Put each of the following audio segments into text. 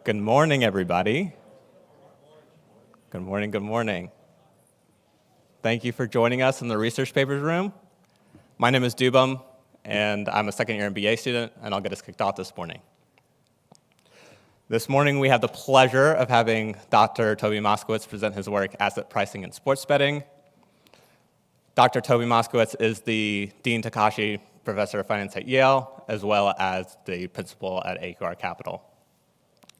Good morning, everybody. Good morning, good morning. Thank you for joining us in the research papers room. My name is Dubam, and I'm a second-year MBA student, and I'll get us kicked off this morning. This morning, we have the pleasure of having Dr. Toby Moskowitz present his work, Asset Pricing and Sports Betting. Dr. Toby Moskowitz is the Dean Takashi Professor of Finance at Yale, as well as the principal at AQR Capital.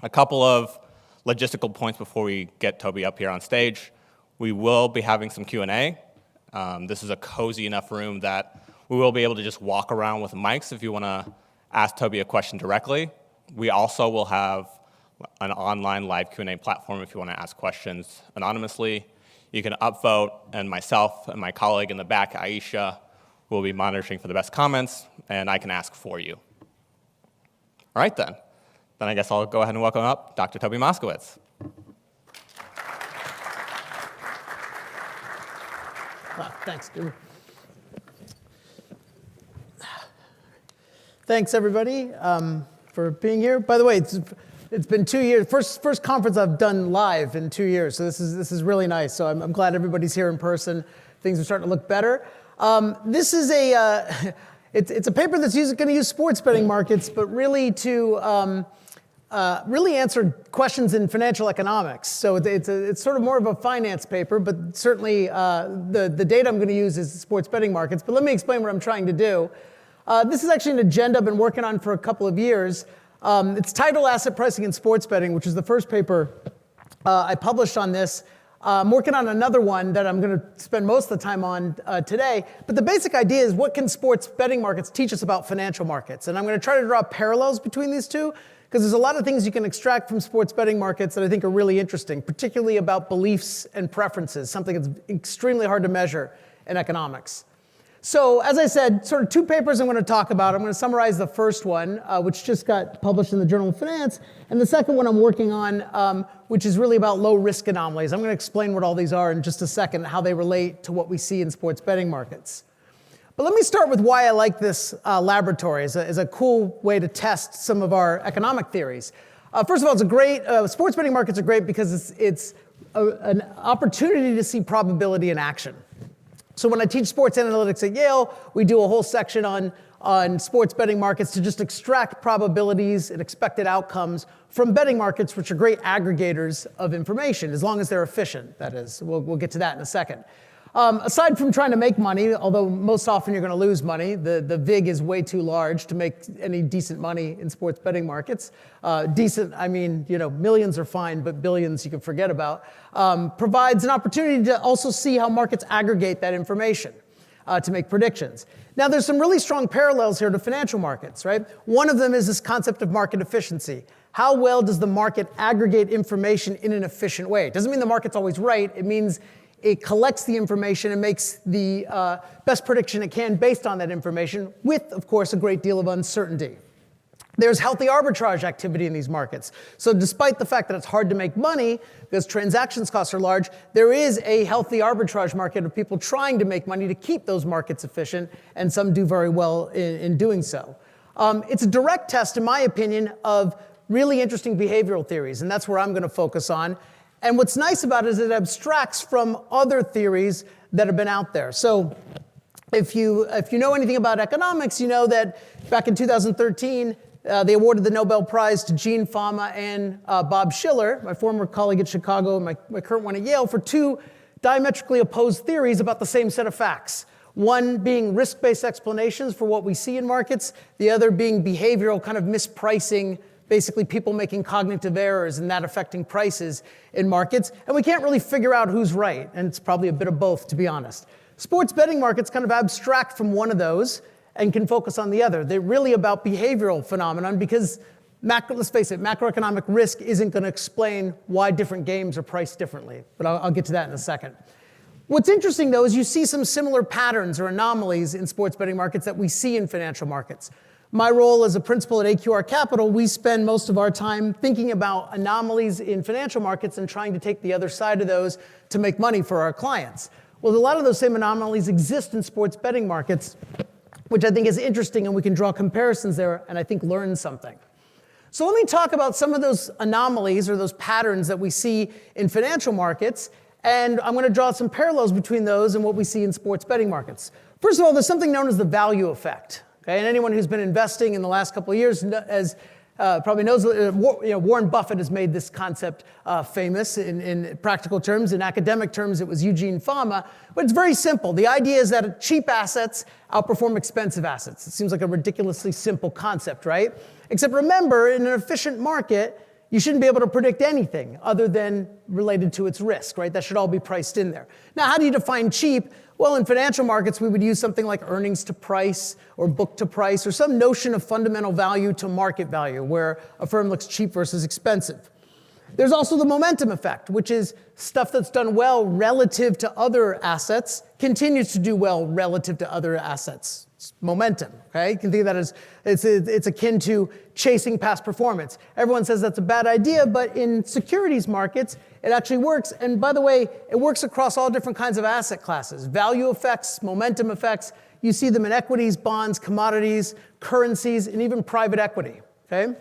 A couple of logistical points before we get Toby up here on stage. We will be having some Q&A. This is a cozy enough room that we will be able to just walk around with mics if you want to ask Toby a question directly. We also will have an online live Q&A platform if you want to ask questions anonymously. You can upvote, and myself and my colleague in the back, Aisha, will be monitoring for the best comments, and I can ask for you. All right, then. Then I guess I'll go ahead and welcome up Dr. Toby Moskowitz. Thanks, dude. Thanks, everybody, for being here. By the way, it's been 2 years. First conference I've done live in 2 years, so this is really nice. So I'm glad everybody's here in person. Things are starting to look better. This is it's a paper that's going to use sports betting markets, but really to really answer questions in financial economics. So it's sort of more of a finance paper, but certainly the data I'm going to use is sports betting markets. But let me explain what I'm trying to do. This is actually an agenda I've been working on for a couple of years. It's titled Asset Pricing and Sports Betting, which is the first paper I published on this. I'm working on another one that I'm going to spend most of the time on today. But the basic idea is, what can sports betting markets teach us about financial markets? And I'm going to try to draw parallels between these two, because there's a lot of things you can extract from sports betting markets that I think are really interesting, particularly about beliefs and preferences, something that's extremely hard to measure in economics. So as I said, sort of two papers I'm going to talk about. I'm going to summarize the first one, which just got published in the Journal of Finance, and the second one I'm working on, which is really about low-risk anomalies. I'm going to explain what all these are in just a second, how they relate to what we see in sports betting markets. But let me start with why I like this laboratory as a cool way to test some of our economic theories. First of all, it's a great, sports betting markets are great because it's an opportunity to see probability in action. So when I teach sports analytics at Yale, we do a whole section on sports betting markets to just extract probabilities and expected outcomes from betting markets, which are great aggregators of information, as long as they're efficient, that is. We'll get to that in a second. Aside from trying to make money, although most often you're going to lose money, the VIG is way too large to make any decent money in sports betting markets. Decent, I mean, millions are fine, but billions you can forget about. Provides an opportunity to also see how markets aggregate that information to make predictions. Now, there's some really strong parallels here to financial markets, right? One of them is this concept of market efficiency. How well does the market aggregate information in an efficient way? It doesn't mean the market's always right. It means it collects the information and makes the best prediction it can based on that information with, of course, a great deal of uncertainty. There's healthy arbitrage activity in these markets. So despite the fact that it's hard to make money because transactions costs are large, there is a healthy arbitrage market of people trying to make money to keep those markets efficient, and some do very well in doing so. It's a direct test, in my opinion, of really interesting behavioral theories, and that's where I'm going to focus on. And what's nice about it is it abstracts from other theories that have been out there. So if you know anything about economics, you know that back in 2013, they awarded the Nobel Prize to Gene Fama and Bob Shiller, my former colleague at Chicago and my current one at Yale, for two diametrically opposed theories about the same set of facts. One being risk-based explanations for what we see in markets, the other being behavioral kind of mispricing, basically people making cognitive errors and that affecting prices in markets. And we can't really figure out who's right, and it's probably a bit of both, to be honest. Sports betting markets kind of abstract from one of those and can focus on the other. They're really about behavioral phenomenon because, let's face it, macroeconomic risk isn't going to explain why different games are priced differently. But I'll get to that in a second. What's interesting, though, is you see some similar patterns or anomalies in sports betting markets that we see in financial markets. My role as a principal at AQR Capital, we spend most of our time thinking about anomalies in financial markets and trying to take the other side of those to make money for our clients. Well, a lot of those same anomalies exist in sports betting markets, which I think is interesting, and we can draw comparisons there and I think learn something. So let me talk about some of those anomalies or those patterns that we see in financial markets, and I'm going to draw some parallels between those and what we see in sports betting markets. First of all, there's something known as the value effect. Okay? And anyone who's been investing in the last couple of years probably knows, Warren Buffett has made this concept famous in practical terms. In academic terms, it was Eugene Fama. But it's very simple. The idea is that cheap assets outperform expensive assets. It seems like a ridiculously simple concept, right? Except remember, in an efficient market, you shouldn't be able to predict anything other than related to its risk, right? That should all be priced in there. Now, how do you define cheap? Well, in financial markets, we would use something like earnings to price or book to price or some notion of fundamental value to market value where a firm looks cheap versus expensive. There's also the momentum effect, which is stuff that's done well relative to other assets continues to do well relative to other assets. It's momentum, okay? You can think of that as it's akin to chasing past performance. Everyone says that's a bad idea, but in securities markets, it actually works. And by the way, it works across all different kinds of asset classes. Value effects, momentum effects, you see them in equities, bonds, commodities, currencies, and even private equity, okay?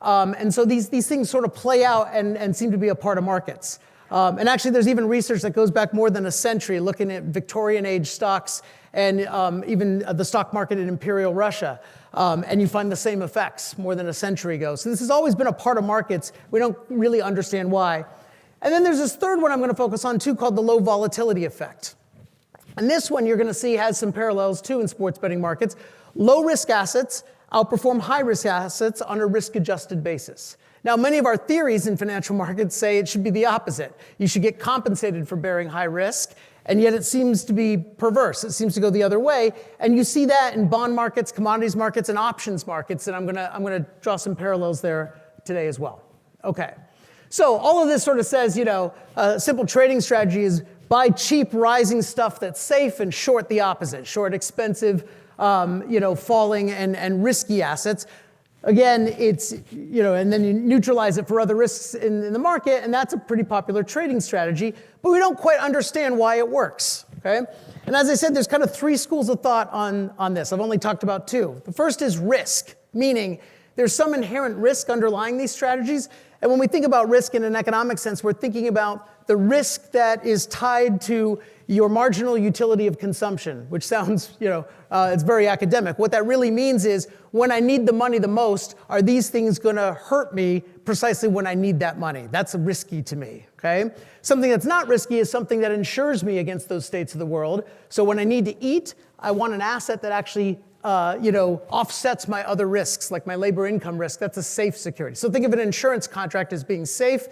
And so these things sort of play out and seem to be a part of markets. And actually, there's even research that goes back more than a century looking at Victorian age stocks and even the stock market in Imperial Russia. And you find the same effects more than a century ago. So this has always been a part of markets. We don't really understand why. And then there's this third one I'm going to focus on too called the low volatility effect. And this one you're going to see has some parallels too in sports betting markets. Low risk assets outperform high risk assets on a risk adjusted basis. Now, many of our theories in financial markets say it should be the opposite. You should get compensated for bearing high risk, and yet it seems to be perverse. It seems to go the other way, and you see that in bond markets, commodities markets, and options markets, and I'm gonna draw some parallels there today as well. Okay, so all of this sort of says, a simple trading strategy is buy cheap rising stuff that's safe and short the opposite, short expensive, falling and risky assets. Again, it's, and then you neutralize it for other risks in the market, and that's a pretty popular trading strategy, but we don't quite understand why it works, okay? And as I said, there's kind of three schools of thought on this. I've only talked about two. The first is risk, meaning there's some inherent risk underlying these strategies, and when we think about risk in an economic sense, we're thinking about the risk that is tied to your marginal utility of consumption, which sounds, it's very academic. What that really means is when I need the money the most, are these things going to hurt me precisely when I need that money? That's risky to me, okay? Something that's not risky is something that insures me against those states of the world. So when I need to eat, I want an asset that actually offsets my other risks, like my labor income risk. That's a safe security. So think of an insurance contract as being safe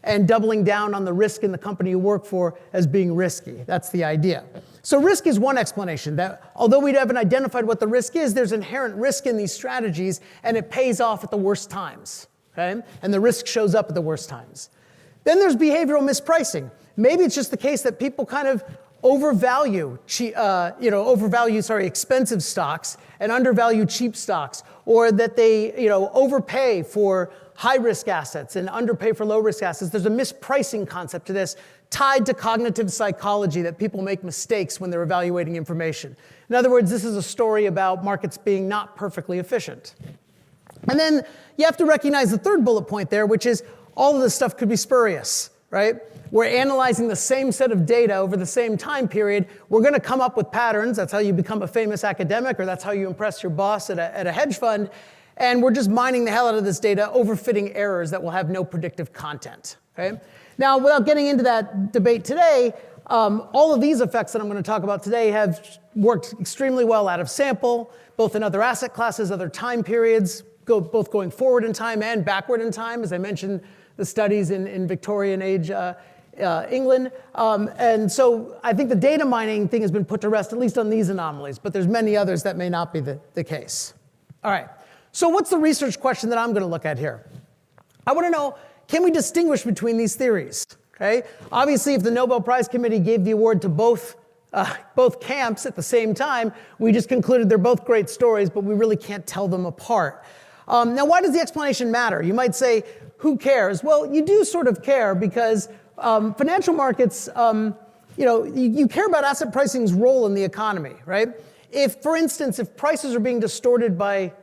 and doubling down on the risk in the company you work for as being risky. That's the idea. So risk is one explanation that although we haven't identified what the risk is, there's inherent risk in these strategies and it pays off at the worst times, okay? And the risk shows up at the worst times. Then there's behavioral mispricing. Maybe it's just the case that people kind of overvalue expensive stocks and undervalue cheap stocks, or that they overpay for high-risk assets and underpay for low-risk assets. There's a mispricing concept to this tied to cognitive psychology that people make mistakes when they're evaluating information. In other words, this is a story about markets being not perfectly efficient. And then you have to recognize the third bullet point there, which is all of this stuff could be spurious, right? We're analyzing the same set of data over the same time period. We're going to come up with patterns. That's how you become a famous academic, or that's how you impress your boss at a hedge fund. And we're just mining the hell out of this data, overfitting errors that will have no predictive content, okay? Now, without getting into that debate today, all of these effects that I'm going to talk about today have worked extremely well out of sample, both in other asset classes, other time periods, both going forward in time and backward in time. As I mentioned, the studies in Victorian age England. And so I think the data mining thing has been put to rest, at least on these anomalies, but there's many others that may not be the case. All right. So what's the research question that I'm going to look at here? I want to know, can we distinguish between these theories? Okay? Obviously, if the Nobel Prize Committee gave the award to both camps at the same time, we just concluded they're both great stories, but we really can't tell them apart. Now, why does the explanation matter? You might say, who cares? Well, you do sort of care because financial markets, you care about asset pricing's role in the economy, right? If, for instance, if prices are being distorted by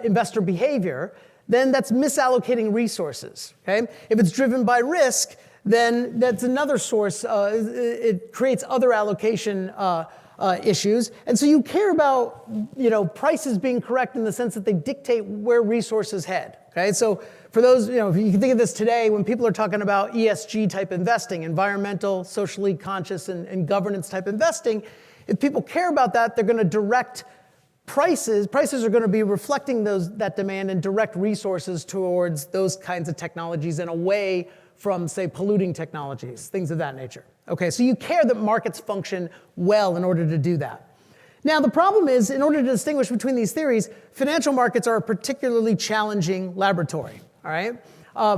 investor behavior, then that's misallocating resources, okay? If it's driven by risk, then that's another source. It creates other allocation issues. And so you care about, prices being correct in the sense that they dictate where resources head, okay? So for those, if you can think of this today, when people are talking about ESG type investing, environmental, socially conscious, and governance type investing, if people care about that, they're going to direct prices are going to be reflecting that demand and direct resources towards those kinds of technologies and away from, say, polluting technologies, things of that nature. Okay, so you care that markets function well in order to do that. Now, the problem is, in order to distinguish between these theories, financial markets are a particularly challenging laboratory, all right?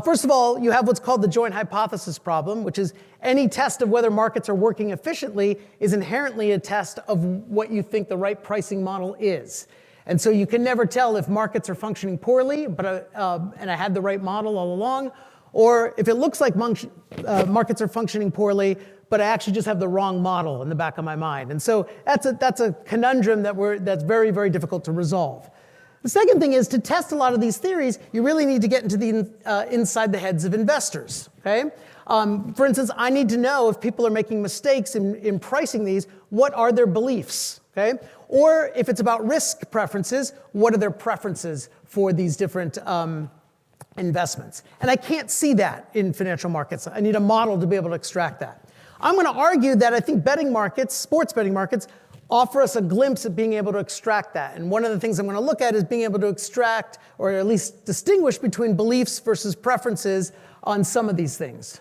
First of all, you have what's called the joint hypothesis problem, which is any test of whether markets are working efficiently is inherently a test of what you think the right pricing model is. And so you can never tell if markets are functioning poorly, and I had the right model all along, or if it looks like markets are functioning poorly, but I actually just have the wrong model in the back of my mind. And so that's a conundrum that's very, very difficult to resolve. The second thing is, to test a lot of these theories, you really need to get into the inside the heads of investors, okay? For instance, I need to know if people are making mistakes in pricing these, what are their beliefs, okay? Or if it's about risk preferences, what are their preferences for these different investments? And I can't see that in financial markets. I need a model to be able to extract that. I'm going to argue that I think betting markets, sports betting markets, offer us a glimpse at being able to extract that. And one of the things I'm going to look at is being able to extract, or at least distinguish between beliefs versus preferences on some of these things.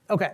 Okay,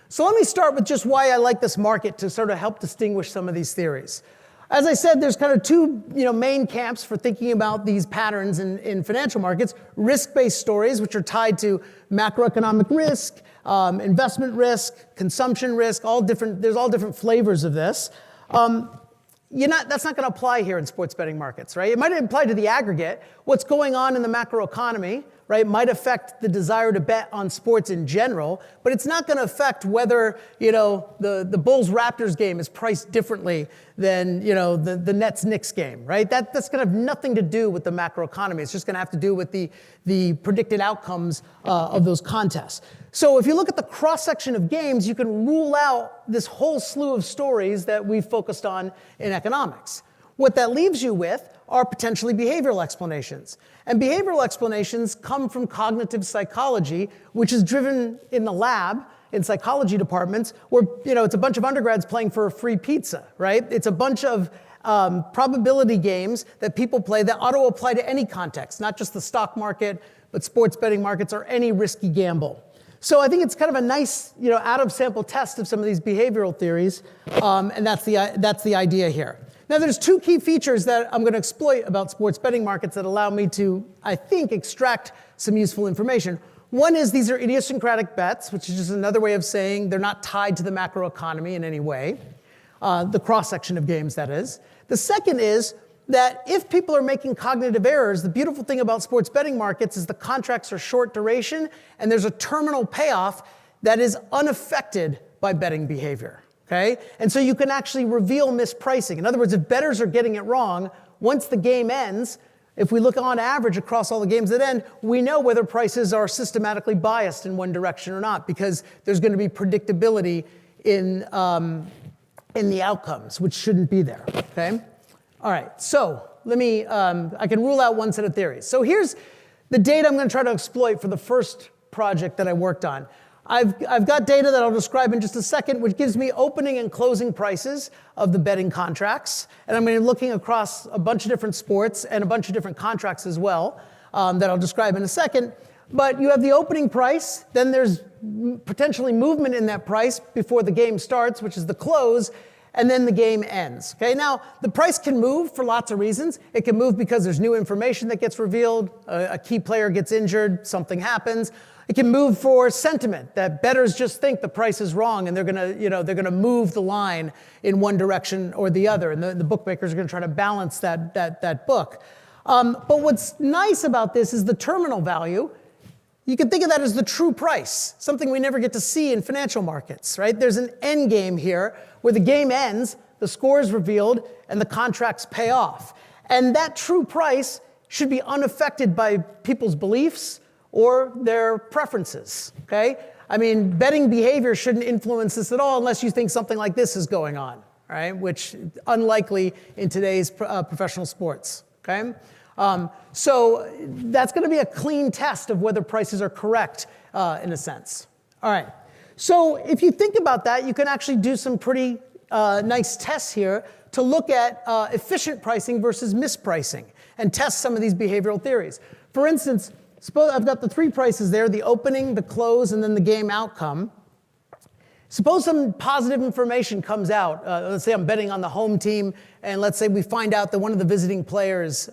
so let me start with just why I like this market to sort of help distinguish some of these theories. As I said, there's kind of two main camps for thinking about these patterns in financial markets. Risk-based stories, which are tied to macroeconomic risk, investment risk, consumption risk, there's all different flavors of this. That's not going to apply here in sports betting markets, right? It might apply to the aggregate. What's going on in the macroeconomy, right, might affect the desire to bet on sports in general, but it's not going to affect whether, the Bulls-Raptors game is priced differently than, the Nets-Knicks game, right? That's going to have nothing to do with the macroeconomy. It's just going to have to do with the predicted outcomes of those contests. So if you look at the cross-section of games, you can rule out this whole slew of stories that we've focused on in economics. What that leaves you with are potentially behavioral explanations. And behavioral explanations come from cognitive psychology, which is driven in the lab, in psychology departments, where it's a bunch of undergrads playing for a free pizza, right? It's a bunch of probability games that people play that auto-apply to any context, not just the stock market, but sports betting markets or any risky gamble. So I think it's kind of a nice, out-of-sample test of some of these behavioral theories, and that's the idea here. Now, there's two key features that I'm going to exploit about sports betting markets that allow me to, I think, extract some useful information. One is these are idiosyncratic bets, which is just another way of saying they're not tied to the macroeconomy in any way, the cross-section of games, that is. The second is that if people are making cognitive errors, the beautiful thing about sports betting markets is the contracts are short duration, and there's a terminal payoff that is unaffected by betting behavior. Okay? And so you can actually reveal mispricing. In other words, if bettors are getting it wrong, once the game ends, if we look on average across all the games that end, we know whether prices are systematically biased in one direction or not, because there's going to be predictability in the outcomes, which shouldn't be there. Okay? All right, so I can rule out one set of theories. So here's the data I'm going to try to exploit for the first project that I worked on. I've got data that I'll describe in just a second, which gives me opening and closing prices of the betting contracts. And I'm going to be looking across a bunch of different sports and a bunch of different contracts as well that I'll describe in a second. But you have the opening price, then there's potentially movement in that price before the game starts, which is the close, and then the game ends. Okay, now the price can move for lots of reasons. It can move because there's new information that gets revealed, a key player gets injured, something happens. It can move for sentiment, that bettors just think the price is wrong and they're gonna move the line in one direction or the other, and the bookmakers are gonna try to balance that book. But what's nice about this is the terminal value. You can think of that as the true price, something we never get to see in financial markets, right? There's an end game here where the game ends, the score is revealed, and the contracts pay off. And that true price should be unaffected by people's beliefs or their preferences, okay? I mean, betting behavior shouldn't influence this at all unless you think something like this is going on, right? Which unlikely in today's professional sports, okay? So that's going to be a clean test of whether prices are correct in a sense. All right. So if you think about that, you can actually do some pretty nice tests here to look at efficient pricing versus mispricing and test some of these behavioral theories. For instance, suppose I've got the three prices there, the opening, the close, and then the game outcome. Suppose some positive information comes out. Let's say I'm betting on the home team, and let's say we find out that one of the visiting players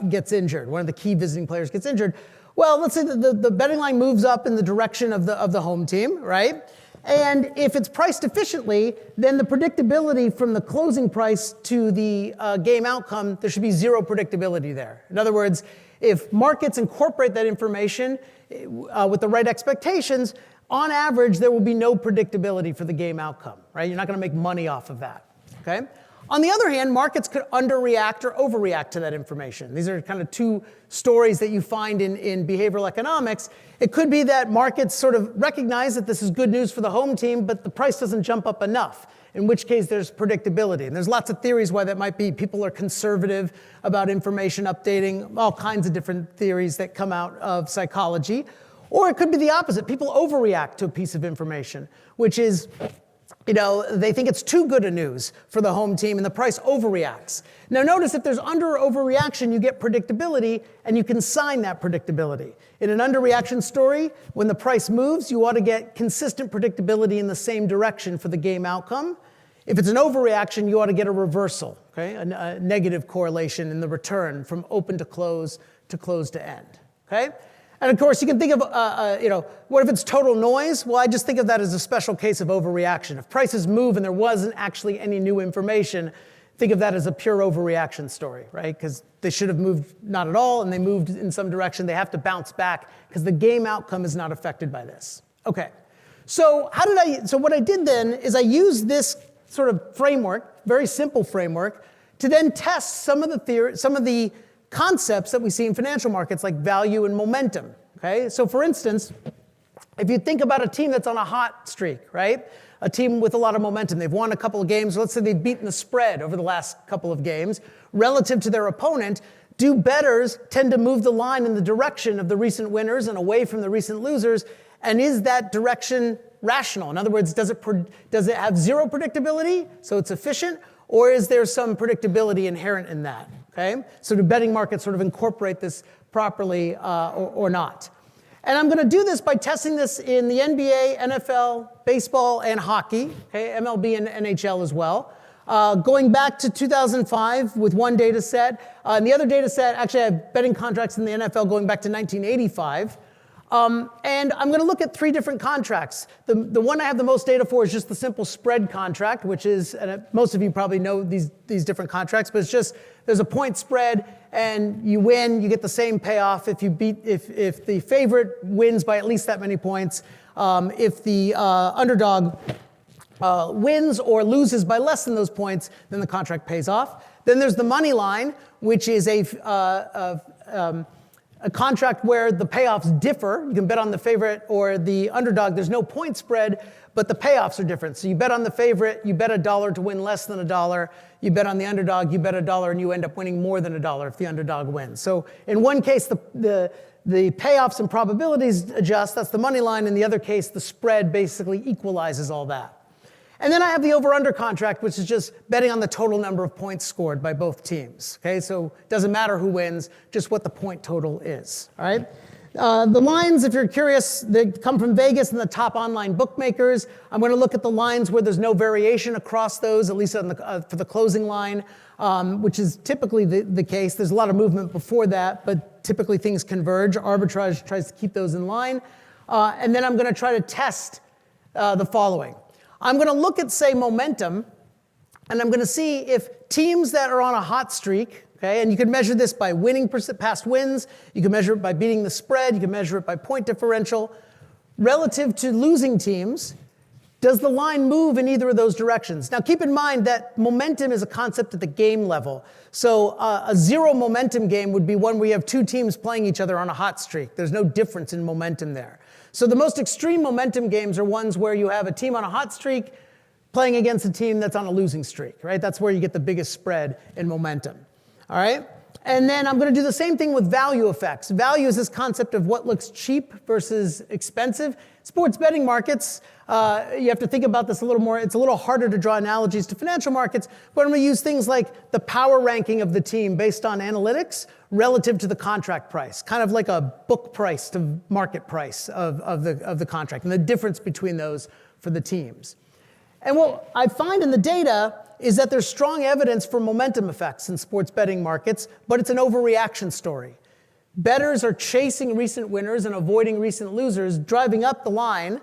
gets injured. One of the key visiting players gets injured. Well, let's say that the betting line moves up in the direction of the home team, right? And if it's priced efficiently, then the predictability from the closing price to the game outcome, there should be zero predictability there. In other words, if markets incorporate that information with the right expectations, on average, there will be no predictability for the game outcome, right? You're not going to make money off of that, okay? On the other hand, markets could underreact or overreact to that information. These are kind of two stories that you find in behavioral economics. It could be that markets sort of recognize that this is good news for the home team, but the price doesn't jump up enough, in which case there's predictability. And there's lots of theories why that might be. People are conservative about information updating, all kinds of different theories that come out of psychology. Or it could be the opposite. People overreact to a piece of information, which is, they think it's too good a news for the home team and the price overreacts. Now notice if there's under or overreaction, you get predictability and you can sign that predictability. In an underreaction story, when the price moves, you ought to get consistent predictability in the same direction for the game outcome. If it's an overreaction, you ought to get a reversal, okay? A negative correlation in the return from open to close to end, okay? And of course, you can think of, what if it's total noise? Well, I just think of that as a special case of overreaction. If prices move and there wasn't actually any new information, think of that as a pure overreaction story, right? Because they should have moved not at all, and they moved in some direction. They have to bounce back because the game outcome is not affected by this. Okay, so what I did then is I used this sort of framework, very simple framework, to then test some of the concepts that we see in financial markets like value and momentum, okay? So for instance, if you think about a team that's on a hot streak, right? A team with a lot of momentum. They've won a couple of games. Let's say they've beaten the spread over the last couple of games. Relative to their opponent, do bettors tend to move the line in the direction of the recent winners and away from the recent losers? And is that direction rational? In other words, does it have zero predictability, so it's efficient? Or is there some predictability inherent in that? Okay? So do betting markets sort of incorporate this properly or not? And I'm going to do this by testing this in the NBA, NFL, baseball, and hockey, okay? MLB and NHL as well. Going back to 2005 with one data set. And the other data set, actually I have betting contracts in the NFL going back to 1985. And I'm going to look at three different contracts. The one I have the most data for is just the simple spread contract, which is, and most of you probably know these different contracts, but it's just there's a point spread and you win, you get the same payoff if the favorite wins by at least that many points. If the underdog wins or loses by less than those points, then the contract pays off. Then there's the money line, which is a contract where the payoffs differ. You can bet on the favorite or the underdog. There's no point spread, but the payoffs are different. So you bet on the favorite, you bet $1 to win less than $1. You bet on the underdog, you bet $1, and you end up winning more than $1 if the underdog wins. So in one case, the payoffs and probabilities adjust. That's the money line. In the other case, the spread basically equalizes all that. And then I have the over-under contract, which is just betting on the total number of points scored by both teams. Okay, so it doesn't matter who wins, just what the point total is. All right. The lines, if you're curious, they come from Vegas and the top online bookmakers. I'm going to look at the lines where there's no variation across those, at least for the closing line, which is typically the case. There's a lot of movement before that, but typically things converge. Arbitrage tries to keep those in line. And then I'm going to try to test the following. I'm going to look at, say, momentum, and I'm going to see if teams that are on a hot streak, okay, and you can measure this by winning past wins, you can measure it by beating the spread, you can measure it by point differential, relative to losing teams, Does the line move in either of those directions? Now keep in mind that momentum is a concept at the game level. So a zero momentum game would be one where you have two teams playing each other on a hot streak. There's no difference in momentum there. So the most extreme momentum games are ones where you have a team on a hot streak playing against a team that's on a losing streak, right? That's where you get the biggest spread in momentum, all right? And then I'm going to do the same thing with value effects. Value is this concept of what looks cheap versus expensive. Sports betting markets, you have to think about this a little more. It's a little harder to draw analogies to financial markets, but I'm going to use things like the power ranking of the team based on analytics relative to the contract price, kind of like a book price to market price of the contract, and the difference between those for the teams. And what I find in the data is that there's strong evidence for momentum effects in sports betting markets, but it's an overreaction story. Bettors are chasing recent winners and avoiding recent losers, driving up the line,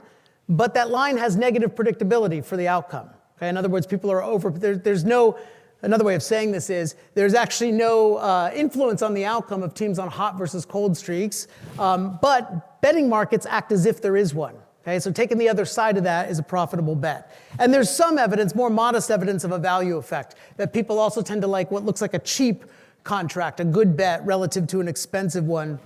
but that line has negative predictability for the outcome. Okay? In other words, people are there's no, another way of saying this is, there's actually no influence on the outcome of teams on hot versus cold streaks, but betting markets act as if there is one. Okay, so taking the other side of that is a profitable bet. And there's some evidence, more modest evidence of a value effect, that people also tend to like what looks like a cheap contract, a good bet relative to an expensive one,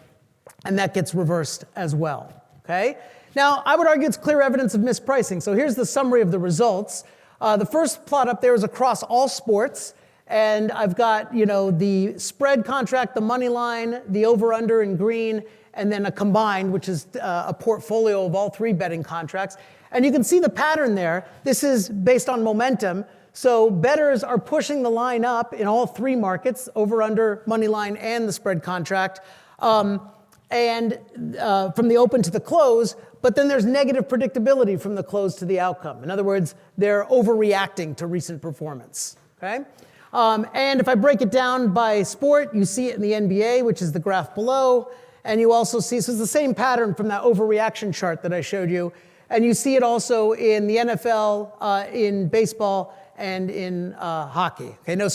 and that gets reversed as well. Okay? Now, I would argue it's clear evidence of mispricing. So here's the summary of the results. The first plot up there is across all sports, and I've got, the spread contract, the money line, the over-under in green, and then a combined, which is a portfolio of all three betting contracts. And you can see the pattern there. This is based on momentum. So bettors are pushing the line up in all three markets, over, under, money line, and the spread contract, and from the open to the close. But then there's negative predictability from the close to the outcome. In other words, they're overreacting to recent performance. Okay? And if I break it down by sport, you see it in the NBA, which is the graph below. And you also see, so it's the same pattern from that overreaction chart that I showed you. And you see it also in the NFL, in baseball, and in hockey. Okay, no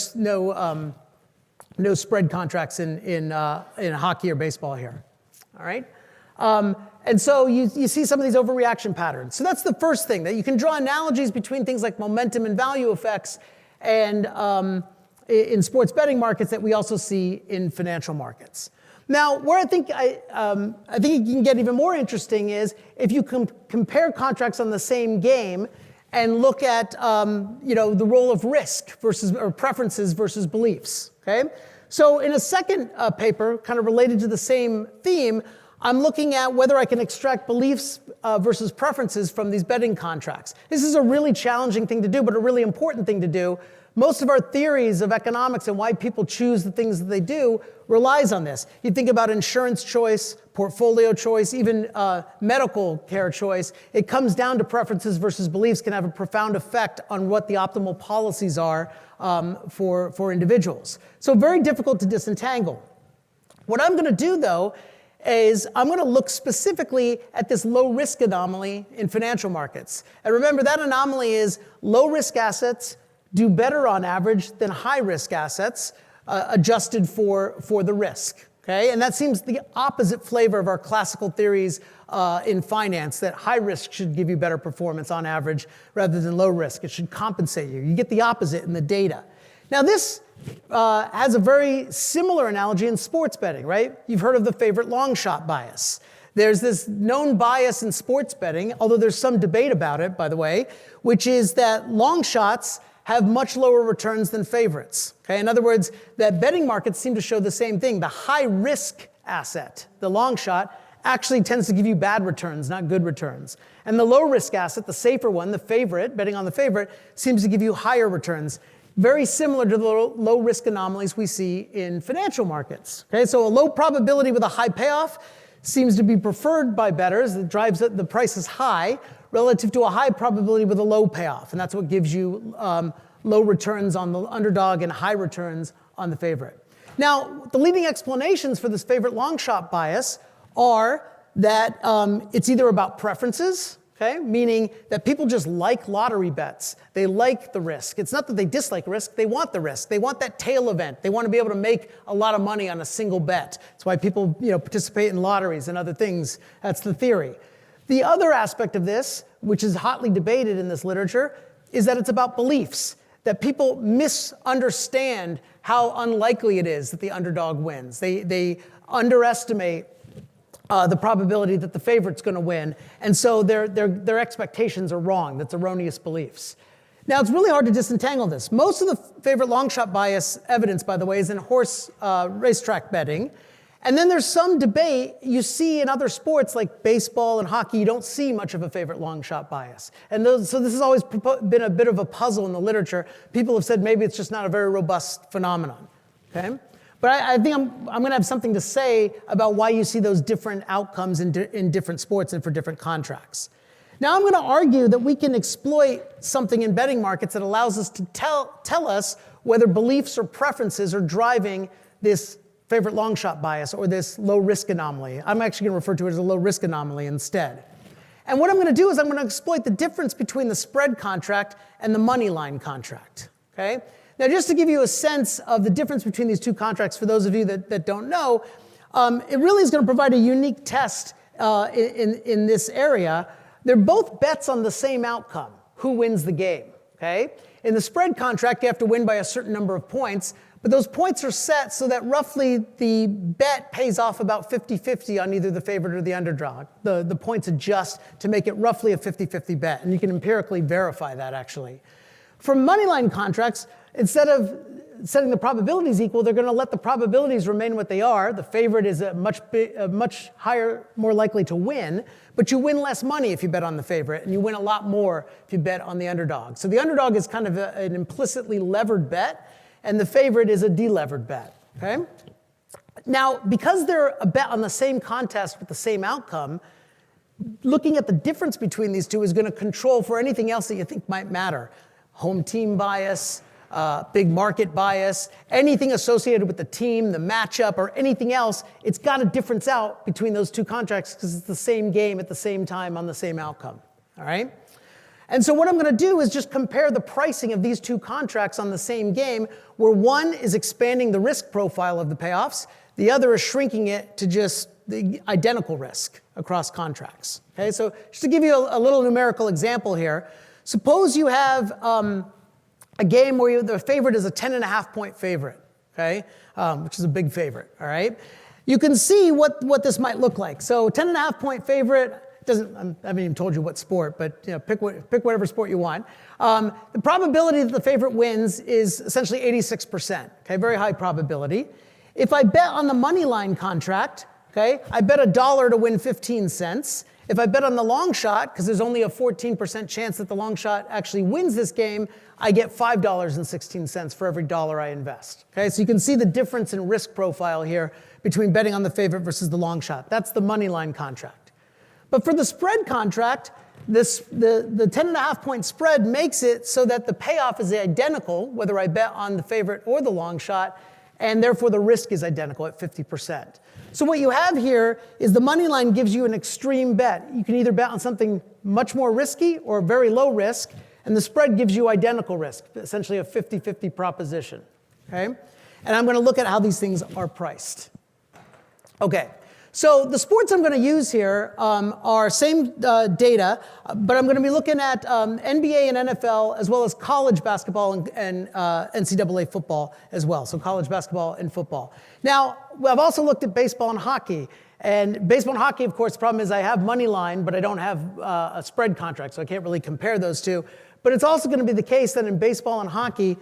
spread contracts in hockey or baseball here. All right? And so you see some of these overreaction patterns. So that's the first thing, that you can draw analogies between things like momentum and value effects and in sports betting markets that we also see in financial markets. Now, where I think it can get even more interesting is if you compare contracts on the same game and look at the role of risk versus or preferences versus beliefs. Okay, so in a second paper, kind of related to the same theme, I'm looking at whether I can extract beliefs versus preferences from these betting contracts. This is a really challenging thing to do, but a really important thing to do. Most of our theories of economics and why people choose the things that they do relies on this. You think about insurance choice, portfolio choice, even medical care choice. It comes down to preferences versus beliefs can have a profound effect on what the optimal policies are for individuals. So very difficult to disentangle. What I'm going to do, though, is I'm going to look specifically at this low-risk anomaly in financial markets. And remember, that anomaly is low-risk assets do better on average than high-risk assets adjusted for the risk. Okay? And that seems the opposite flavor of our classical theories in finance, that high risk should give you better performance on average rather than low risk. It should compensate you. You get the opposite in the data. Now this has a very similar analogy in sports betting, right? You've heard of the favorite long shot bias. There's this known bias in sports betting, although there's some debate about it, by the way, which is that long shots have much lower returns than favorites. Okay? In other words, that betting markets seem to show the same thing. The high-risk asset, the long shot, actually tends to give you bad returns, not good returns. And the low-risk asset, the safer one, the favorite, betting on the favorite, seems to give you higher returns. Very similar to the low-risk anomalies we see in financial markets. Okay? So a low probability with a high payoff seems to be preferred by bettors. It drives the price is high, relative to a high probability with a low payoff. And that's what gives you low returns on the underdog and high returns on the favorite. Now, the leading explanations for this favorite long shot bias are that it's either about preferences, okay, meaning that people just like lottery bets. They like the risk. It's not that they dislike risk. They want the risk. They want that tail event. They want to be able to make a lot of money on a single bet. That's why people participate in lotteries and other things. That's the theory. The other aspect of this, which is hotly debated in this literature, is that it's about beliefs, that people misunderstand how unlikely it is that the underdog wins. They underestimate the probability that the favorite's going to win, and so their expectations are wrong. That's erroneous beliefs. Now, it's really hard to disentangle this. Most of the favorite long shot bias evidence, by the way, is in horse racetrack betting. And then there's some debate you see in other sports like baseball and hockey. You don't see much of a favorite long shot bias. And so this has always been a bit of a puzzle in the literature. People have said maybe it's just not a very robust phenomenon. Okay? But I think I'm going to have something to say about why you see those different outcomes in different sports and for different contracts. Now I'm going to argue that we can exploit something in betting markets that allows us to tell us whether beliefs or preferences are driving this favorite long shot bias or this low risk anomaly. I'm actually going to refer to it as a low risk anomaly instead. And what I'm going to do is I'm going to exploit the difference between the spread contract and the money line contract. Okay? Now just to give you a sense of the difference between these two contracts, for those of you that don't know, it really is going to provide a unique test in this area. They're both bets on the same outcome, who wins the game, okay? In the spread contract, you have to win by a certain number of points, but those points are set so that roughly the bet pays off about 50-50 on either the favorite or the underdog. The points adjust to make it roughly a 50-50 bet, and you can empirically verify that, actually. For moneyline contracts, instead of setting the probabilities equal, they're going to let the probabilities remain what they are. The favorite is a much higher, more likely to win, but you win less money if you bet on the favorite, and you win a lot more if you bet on the underdog. So the underdog is kind of an implicitly levered bet, and the favorite is a delevered bet. Okay? Now, because they're a bet on the same contest with the same outcome, looking at the difference between these two is going to control for anything else that you think might matter. Home team bias, big market bias, anything associated with the team, the matchup, or anything else, it's got to difference out between those two contracts because it's the same game at the same time on the same outcome. All right? And so what I'm going to do is just compare the pricing of these two contracts on the same game, where one is expanding the risk profile of the payoffs, the other is shrinking it to just the identical risk across contracts. Okay? So just to give you a little numerical example here, suppose you have a game where the favorite is a 10.5 point favorite, okay, which is a big favorite, all right? You can see what this might look like. So 10.5 point favorite, I haven't even told you what sport, but pick whatever sport you want. The probability that the favorite wins is essentially 86%, okay, very high probability. If I bet on the money line contract, okay, I bet $1 to win 15 cents. If I bet on the long shot, because there's only a 14% chance that the long shot actually wins this game, I get $5.16 for every dollar I invest. Okay, so you can see the difference in risk profile here between betting on the favorite versus the long shot. That's the money line contract. But for the spread contract, the 10.5 point spread makes it so that the payoff is identical, whether I bet on the favorite or the long shot, and therefore the risk is identical at 50%. So what you have here is the money line gives you an extreme bet. You can either bet on something much more risky or very low risk, and the spread gives you identical risk, essentially a 50-50 proposition. Okay? And I'm going to look at how these things are priced. Okay. So the sports I'm going to use here are same data, but I'm going to be looking at NBA and NFL, as well as college basketball and NCAA football as well, so college basketball and football. Now, I've also looked at baseball and hockey. And baseball and hockey, of course, the problem is I have money line, but I don't have a spread contract, so I can't really compare those two. But it's also going to be the case that in baseball and hockey,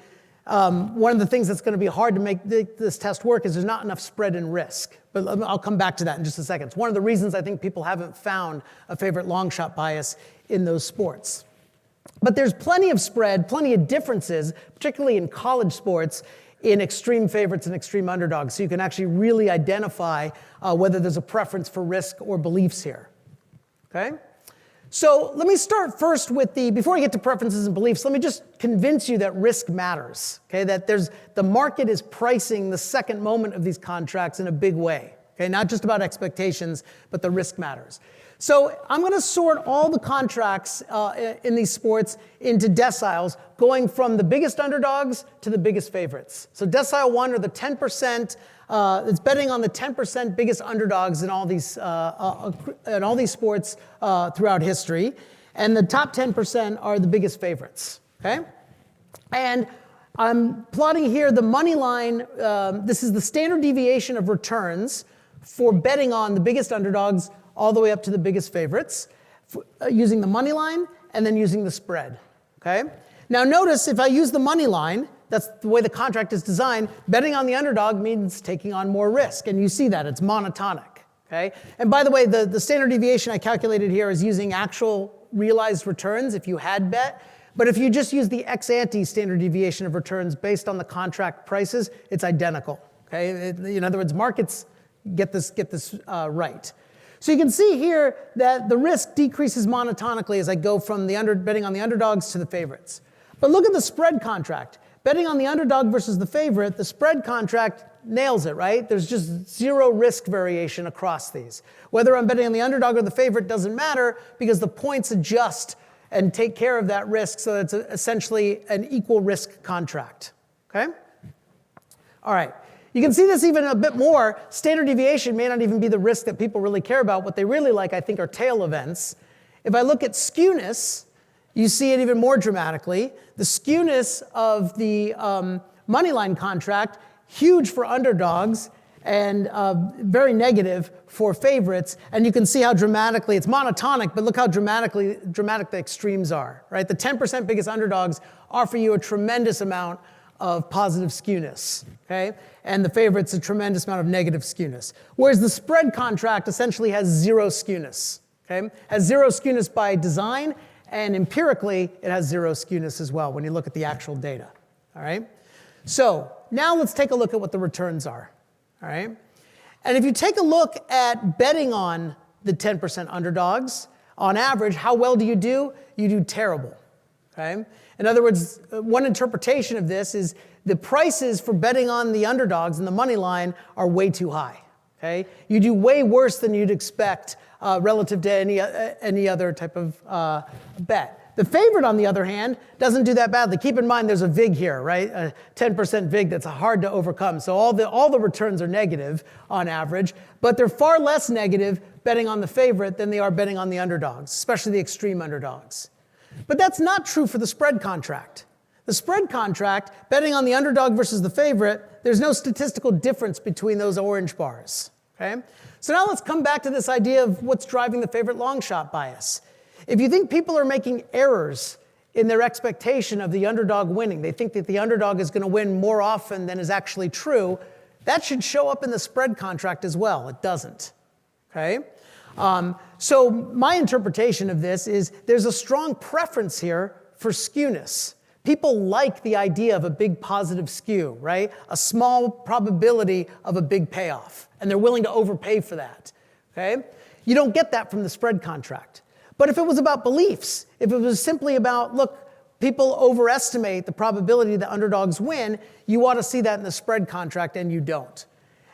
one of the things that's going to be hard to make this test work is there's not enough spread and risk. But I'll come back to that in just a second. It's one of the reasons I think people haven't found a favorite long shot bias in those sports. But there's plenty of spread, plenty of differences, particularly in college sports, in extreme favorites and extreme underdogs. So you can actually really identify whether there's a preference for risk or beliefs here. Okay? So let me start first with before I get to preferences and beliefs, let me just convince you that risk matters, okay? That the market is pricing the second moment of these contracts in a big way, okay? Not just about expectations, but the risk matters. So I'm going to sort all the contracts in these sports into deciles, going from the biggest underdogs to the biggest favorites. So decile 1 are the 10%. It's betting on the 10% biggest underdogs in all these sports throughout history. And the top 10% are the biggest favorites, okay? And I'm plotting here the money line. This is the standard deviation of returns for betting on the biggest underdogs all the way up to the biggest favorites, using the money line and then using the spread, okay? Now notice if I use the money line, that's the way the contract is designed, betting on the underdog means taking on more risk, and you see that, it's monotonic, okay? And by the way, the standard deviation I calculated here is using actual realized returns if you had bet, but if you just use the ex-ante standard deviation of returns based on the contract prices, it's identical, okay? In other words, markets get this right. So you can see here that the risk decreases monotonically as I go from betting on the underdogs to the favorites. But look at the spread contract. Betting on the underdog versus the favorite, the spread contract nails it, right? There's just zero risk variation across these. Whether I'm betting on the underdog or the favorite doesn't matter because the points adjust and take care of that risk so that it's essentially an equal risk contract, okay? All right. You can see this even a bit more. Standard deviation may not even be the risk that people really care about. What they really like, I think, are tail events. If I look at skewness, you see it even more dramatically. The skewness of the moneyline contract, huge for underdogs and very negative for favorites. And you can see how dramatically, it's monotonic, but look how dramatic the extremes are, right? The 10% biggest underdogs offer you a tremendous amount of positive skewness, okay? And the favorites, a tremendous amount of negative skewness. Whereas the spread contract essentially has zero skewness, okay? Has zero skewness by design, and empirically, it has zero skewness as well when you look at the actual data, all right? So now let's take a look at what the returns are, all right? And if you take a look at betting on the 10% underdogs, on average, how well do? You do terrible, okay? In other words, one interpretation of this is the prices for betting on the underdogs and the money line are way too high, okay? You do way worse than you'd expect relative to any other type of bet. The favorite, on the other hand, doesn't do that badly. Keep in mind there's a VIG here, right? A 10% VIG that's hard to overcome. So all the returns are negative on average, but they're far less negative betting on the favorite than they are betting on the underdogs, especially the extreme underdogs. But that's not true for the spread contract. The spread contract, betting on the underdog versus the favorite, there's no statistical difference between those orange bars, okay? So now let's come back to this idea of what's driving the favorite long shot bias. If you think people are making errors in their expectation of the underdog winning, they think that the underdog is going to win more often than is actually true, that should show up in the spread contract as well. It doesn't, okay? So my interpretation of this is there's a strong preference here for skewness. People like the idea of a big positive skew, right? A small probability of a big payoff, and they're willing to overpay for that, okay? You don't get that from the spread contract. But if it was about beliefs, if it was simply about, look, people overestimate the probability that underdogs win, you ought to see that in the spread contract, and you don't.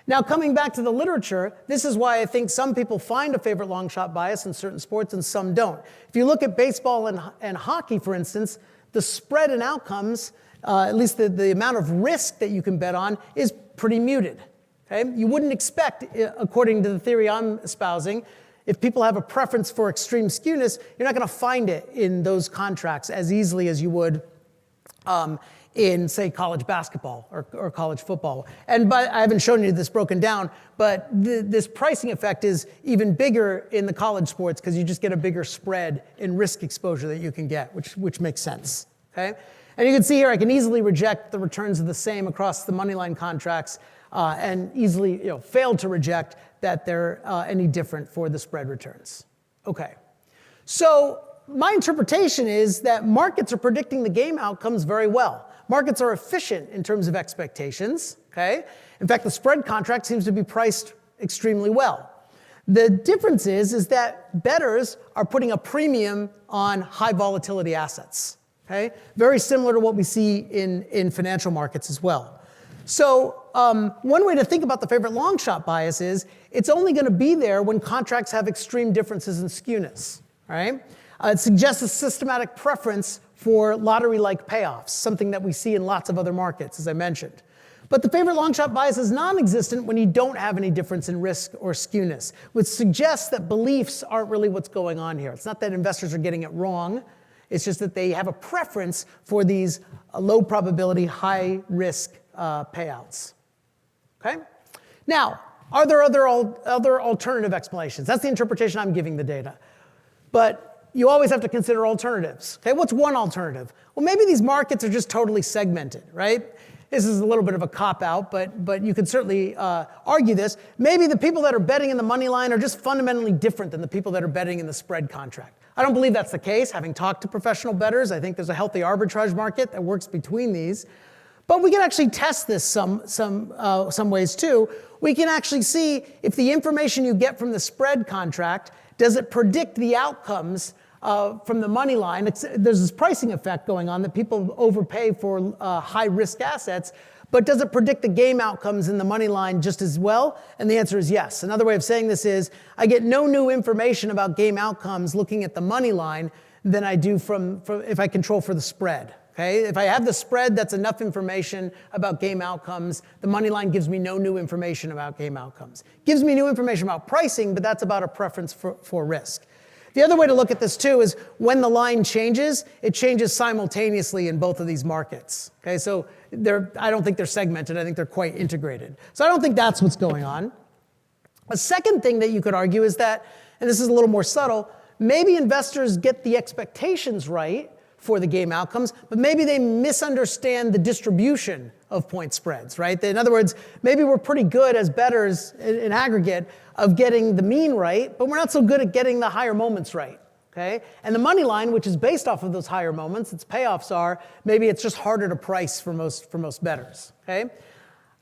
Now, coming back to the literature, this is why I think some people find a favorite long shot bias in certain sports and some don't. If you look at baseball and hockey, for instance, the spread in outcomes, at least the amount of risk that you can bet on, is pretty muted. Okay? You wouldn't expect, according to the theory I'm espousing, if people have a preference for extreme skewness, you're not going to find it in those contracts as easily as you would in, say, college basketball or college football. But I haven't shown you this broken down, but this pricing effect is even bigger in the college sports because you just get a bigger spread in risk exposure that you can get, which makes sense, okay? And you can see here I can easily reject the returns of the same across the moneyline contracts and easily fail to reject that they're any different for the spread returns. Okay, so my interpretation is that markets are predicting the game outcomes very well. Markets are efficient in terms of expectations, okay? In fact, the spread contract seems to be priced extremely well. The difference is that bettors are putting a premium on high volatility assets, okay? Very similar to what we see in financial markets as well. So one way to think about the favorite long shot bias is it's only going to be there when contracts have extreme differences in skewness, right? It suggests a systematic preference for lottery-like payoffs, something that we see in lots of other markets, as I mentioned. But the favorite long shot bias is non-existent when you don't have any difference in risk or skewness, which suggests that beliefs aren't really what's going on here. It's not that investors are getting it wrong. It's just that they have a preference for these low probability, high risk payouts. Okay? Now, are there other alternative explanations? That's the interpretation I'm giving the data. But you always have to consider alternatives. Okay, what's one alternative? Well, maybe these markets are just totally segmented, right? This is a little bit of a cop-out, but you could certainly argue this. Maybe the people that are betting in the money line are just fundamentally different than the people that are betting in the spread contract. I don't believe that's the case. Having talked to professional bettors, I think there's a healthy arbitrage market that works between these. But we can actually test this some ways too. We can actually see if the information you get from the spread contract, does it predict the outcomes from the money line? There's this pricing effect going on that people overpay for high-risk assets, but does it predict the game outcomes in the money line just as well? And the answer is yes. Another way of saying this is I get no new information about game outcomes looking at the money line than I do from if I control for the spread. Okay? If I have the spread, that's enough information about game outcomes. The money line gives me no new information about game outcomes. Gives me new information about pricing, but that's about a preference for risk. The other way to look at this too is when the line changes, it changes simultaneously in both of these markets. Okay, so I don't think they're segmented. I think they're quite integrated. So I don't think that's what's going on. A second thing that you could argue is that, and this is a little more subtle, maybe investors get the expectations right for the game outcomes, but maybe they misunderstand the distribution of point spreads, right? In other words, maybe we're pretty good as bettors in aggregate of getting the mean right, but we're not so good at getting the higher moments right, okay? And the money line, which is based off of those higher moments, its payoffs are, maybe it's just harder to price for most bettors, okay?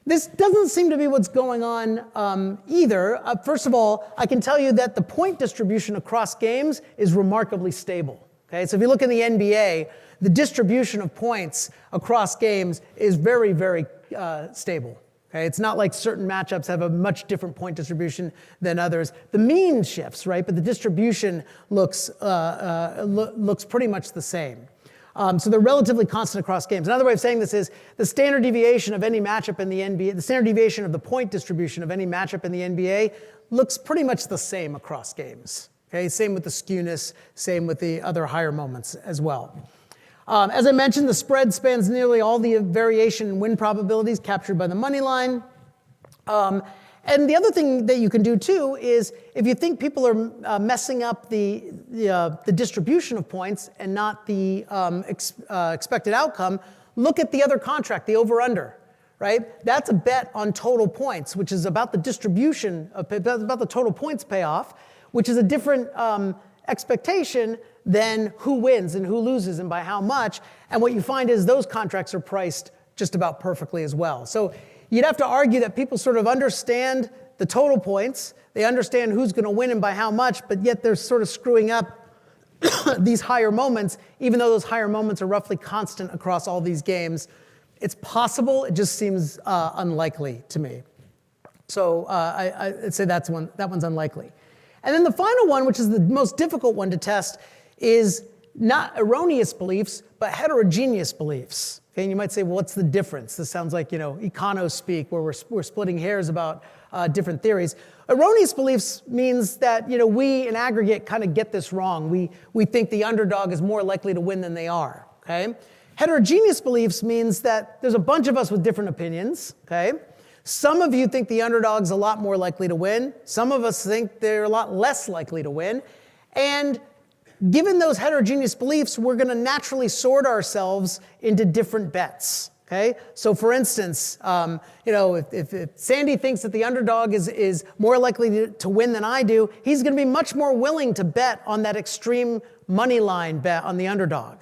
This doesn't seem to be what's going on either. First of all, I can tell you that the point distribution across games is remarkably stable. Okay, so if you look in the NBA, the distribution of points across games is very, very stable. Okay, it's not like certain matchups have a much different point distribution than others. The mean shifts, right, but the distribution looks pretty much the same. So they're relatively constant across games. Another way of saying this is the standard deviation of any matchup in the NBA, the standard deviation of the point distribution of any matchup in the NBA looks pretty much the same across games. Okay, same with the skewness, same with the other higher moments as well. As I mentioned, the spread spans nearly all the variation in win probabilities captured by the money line. And the other thing that you can do too is if you think people are messing up the distribution of points and not the expected outcome, look at the other contract, the over-under. Right? That's a bet on total points, which is about the distribution, about the total points payoff, which is a different expectation than who wins and who loses and by how much. And what you find is those contracts are priced just about perfectly as well. So you'd have to argue that people sort of understand the total points, they understand who's going to win and by how much, but yet they're sort of screwing up these higher moments, even though those higher moments are roughly constant across all these games. It's possible, it just seems unlikely to me. So I'd say that one's unlikely. And then the final one, which is the most difficult one to test, is not erroneous beliefs, but heterogeneous beliefs. Okay, and you might say, well, what's the difference? This sounds like, econo speak, where we're splitting hairs about different theories. Erroneous beliefs means that, we in aggregate kind of get this wrong. We think the underdog is more likely to win than they are, okay? Heterogeneous beliefs means that there's a bunch of us with different opinions, okay? Some of you think the underdog's a lot more likely to win. Some of us think they're a lot less likely to win. And given those heterogeneous beliefs, we're going to naturally sort ourselves into different bets. Okay? So for instance, if Sandy thinks that the underdog is more likely to win than I do, he's going to be much more willing to bet on that extreme money line bet on the underdog.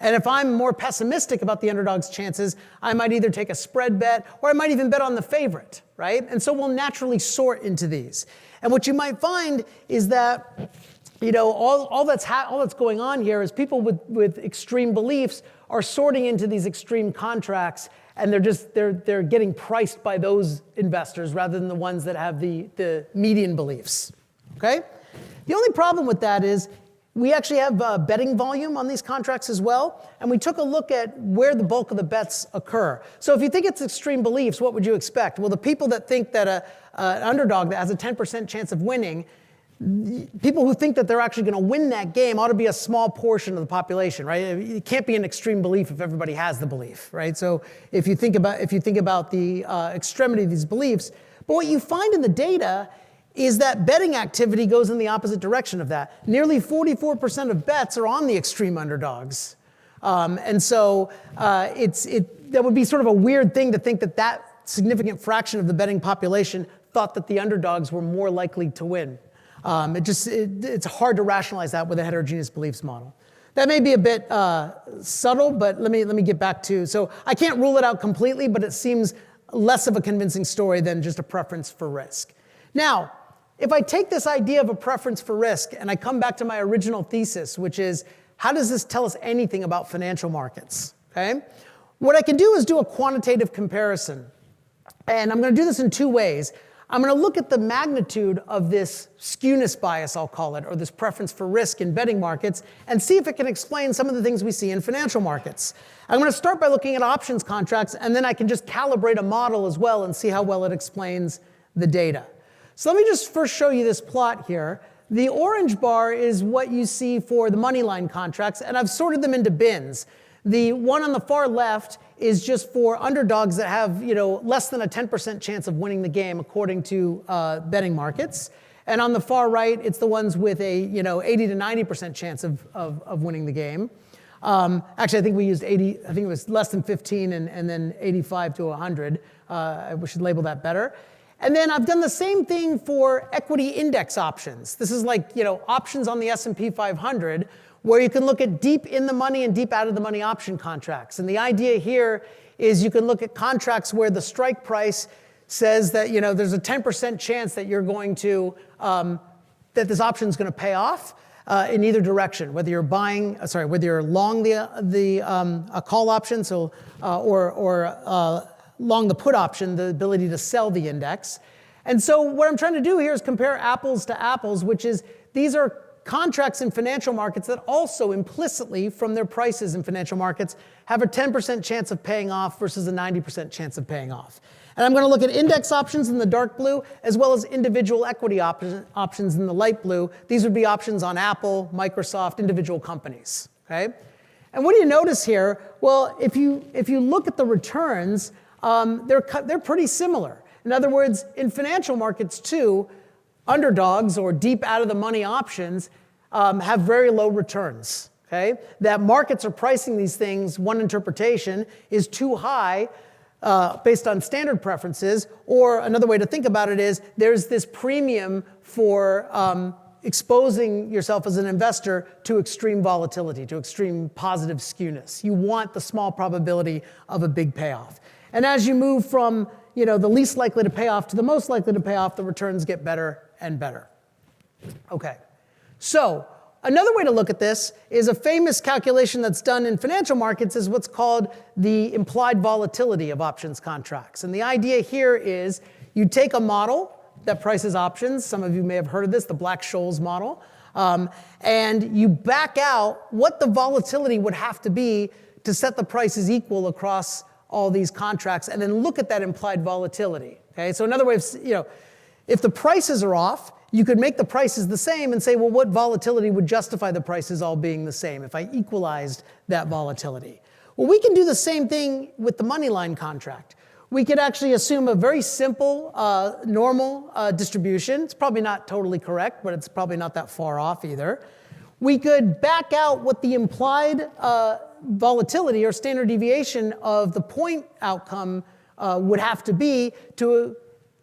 And if I'm more pessimistic about the underdog's chances, I might either take a spread bet or I might even bet on the favorite, right? And so we'll naturally sort into these. And what you might find is that, all that's going on here is people with extreme beliefs are sorting into these extreme contracts, and they're getting priced by those investors rather than the ones that have the median beliefs. Okay? The only problem with that is We actually have betting volume on these contracts as well, and we took a look at where the bulk of the bets occur. So if you think it's extreme beliefs, what would you expect? Well, the people that think that an underdog that has a 10% chance of winning, people who think that they're actually going to win that game ought to be a small portion of the population, right? It can't be an extreme belief if everybody has the belief, right? So if you think about the extremity of these beliefs, but what you find in the data is that betting activity goes in the opposite direction of that. Nearly 44% of bets are on the extreme underdogs. And so that would be sort of a weird thing to think that that significant fraction of the betting population thought that the underdogs were more likely to win. It's hard to rationalize that with a heterogeneous beliefs model. That may be a bit subtle, but let me get back to, so I can't rule it out completely, but it seems less of a convincing story than just a preference for risk. Now, if I take this idea of a preference for risk and I come back to my original thesis, which is, how does this tell us anything about financial markets? Okay? What I can do is do a quantitative comparison. And I'm going to do this in two ways. I'm going to look at the magnitude of this skewness bias, I'll call it, or this preference for risk in betting markets, and see if it can explain some of the things we see in financial markets. I'm going to start by looking at options contracts, and then I can just calibrate a model as well and see how well it explains the data. So let me just first show you this plot here. The orange bar is what you see for the money line contracts, and I've sorted them into bins. The one on the far left is just for underdogs that have, less than a 10% chance of winning the game according to betting markets. And on the far right, it's the ones with a 80 to 90% chance of winning the game. Actually, I think we used 80. I think it was less than 15 and then 85 to 100. We should label that better. And then I've done the same thing for equity index options. This is like, options on the S&P 500, where you can look at deep in the money and deep out of the money option contracts. And the idea here is you can look at contracts where the strike price says that, there's a 10% chance that you're going to, that this option is going to pay off in either direction, whether you're whether you're long a call option, so or long the put option, the ability to sell the index. And so what I'm trying to do here is compare apples to apples, which is these are contracts in financial markets that also implicitly, from their prices in financial markets, have a 10% chance of paying off versus a 90% chance of paying off. And I'm going to look at index options in the dark blue, as well as individual equity options in the light blue. These would be options on Apple, Microsoft, individual companies. Okay? And what do you notice here? Well, if you look at the returns, they're pretty similar. In other words, in financial markets too, underdogs or deep out of the money options have very low returns. Okay? That markets are pricing these things, one interpretation, is too high based on standard preferences, or another way to think about it is there's this premium for exposing yourself as an investor to extreme volatility, to extreme positive skewness. You want the small probability of a big payoff. And as you move from the least likely to pay off to the most likely to pay off, the returns get better and better. Okay, so another way to look at this is a famous calculation that's done in financial markets is what's called the implied volatility of options contracts. And the idea here is you take a model that prices options. Some of you may have heard of this, the Black-Scholes model. And you back out what the volatility would have to be to set the prices equal across all these contracts, and then look at that implied volatility. Okay, so another way of, if the prices are off, you could make the prices the same and say, well, what volatility would justify the prices all being the same if I equalized that volatility? Well, we can do the same thing with the money line contract. We could actually assume a very simple, normal distribution. It's probably not totally correct, but it's probably not that far off either. We could back out what the implied volatility or standard deviation of the point outcome would have to be to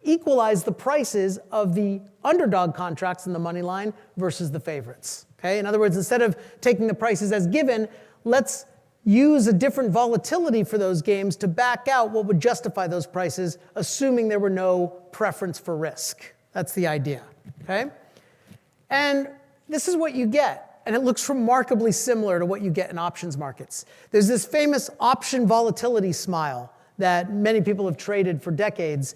equalize the prices of the underdog contracts in the money line versus the favorites. Okay? In other words, instead of taking the prices as given, let's use a different volatility for those games to back out what would justify those prices, assuming there were no preference for risk. That's the idea. Okay? And this is what you get. And it looks remarkably similar to what you get in options markets. There's this famous option volatility smile that many people have traded for decades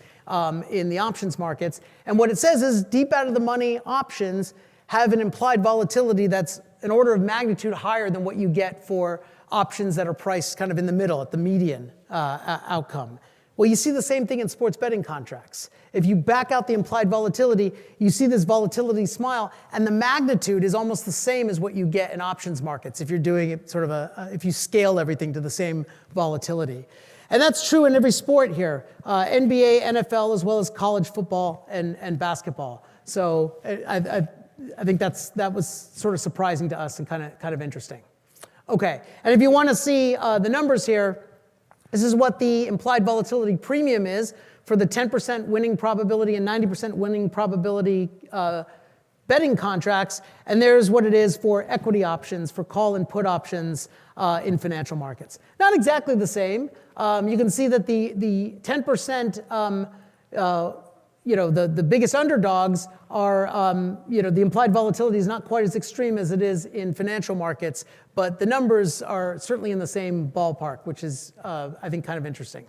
in the options markets. And what it says is deep out of the money options have an implied volatility that's an order of magnitude higher than what you get for options that are priced kind of in the middle, at the median outcome. Well, you see the same thing in sports betting contracts. If you back out the implied volatility, you see this volatility smile, and the magnitude is almost the same as what you get in options markets if you're doing it sort of if you scale everything to the same volatility. And that's true in every sport here, NBA, NFL, as well as college football and basketball. So I think that was sort of surprising to us and kind of interesting. Okay, and if you want to see the numbers here, this is what the implied volatility premium is for the 10% winning probability and 90% winning probability betting contracts. And there's what it is for equity options, for call and put options in financial markets. Not exactly the same. You can see that the 10%, the biggest underdogs are, the implied volatility is not quite as extreme as it is in financial markets, but the numbers are certainly in the same ballpark, which is, I think, kind of interesting.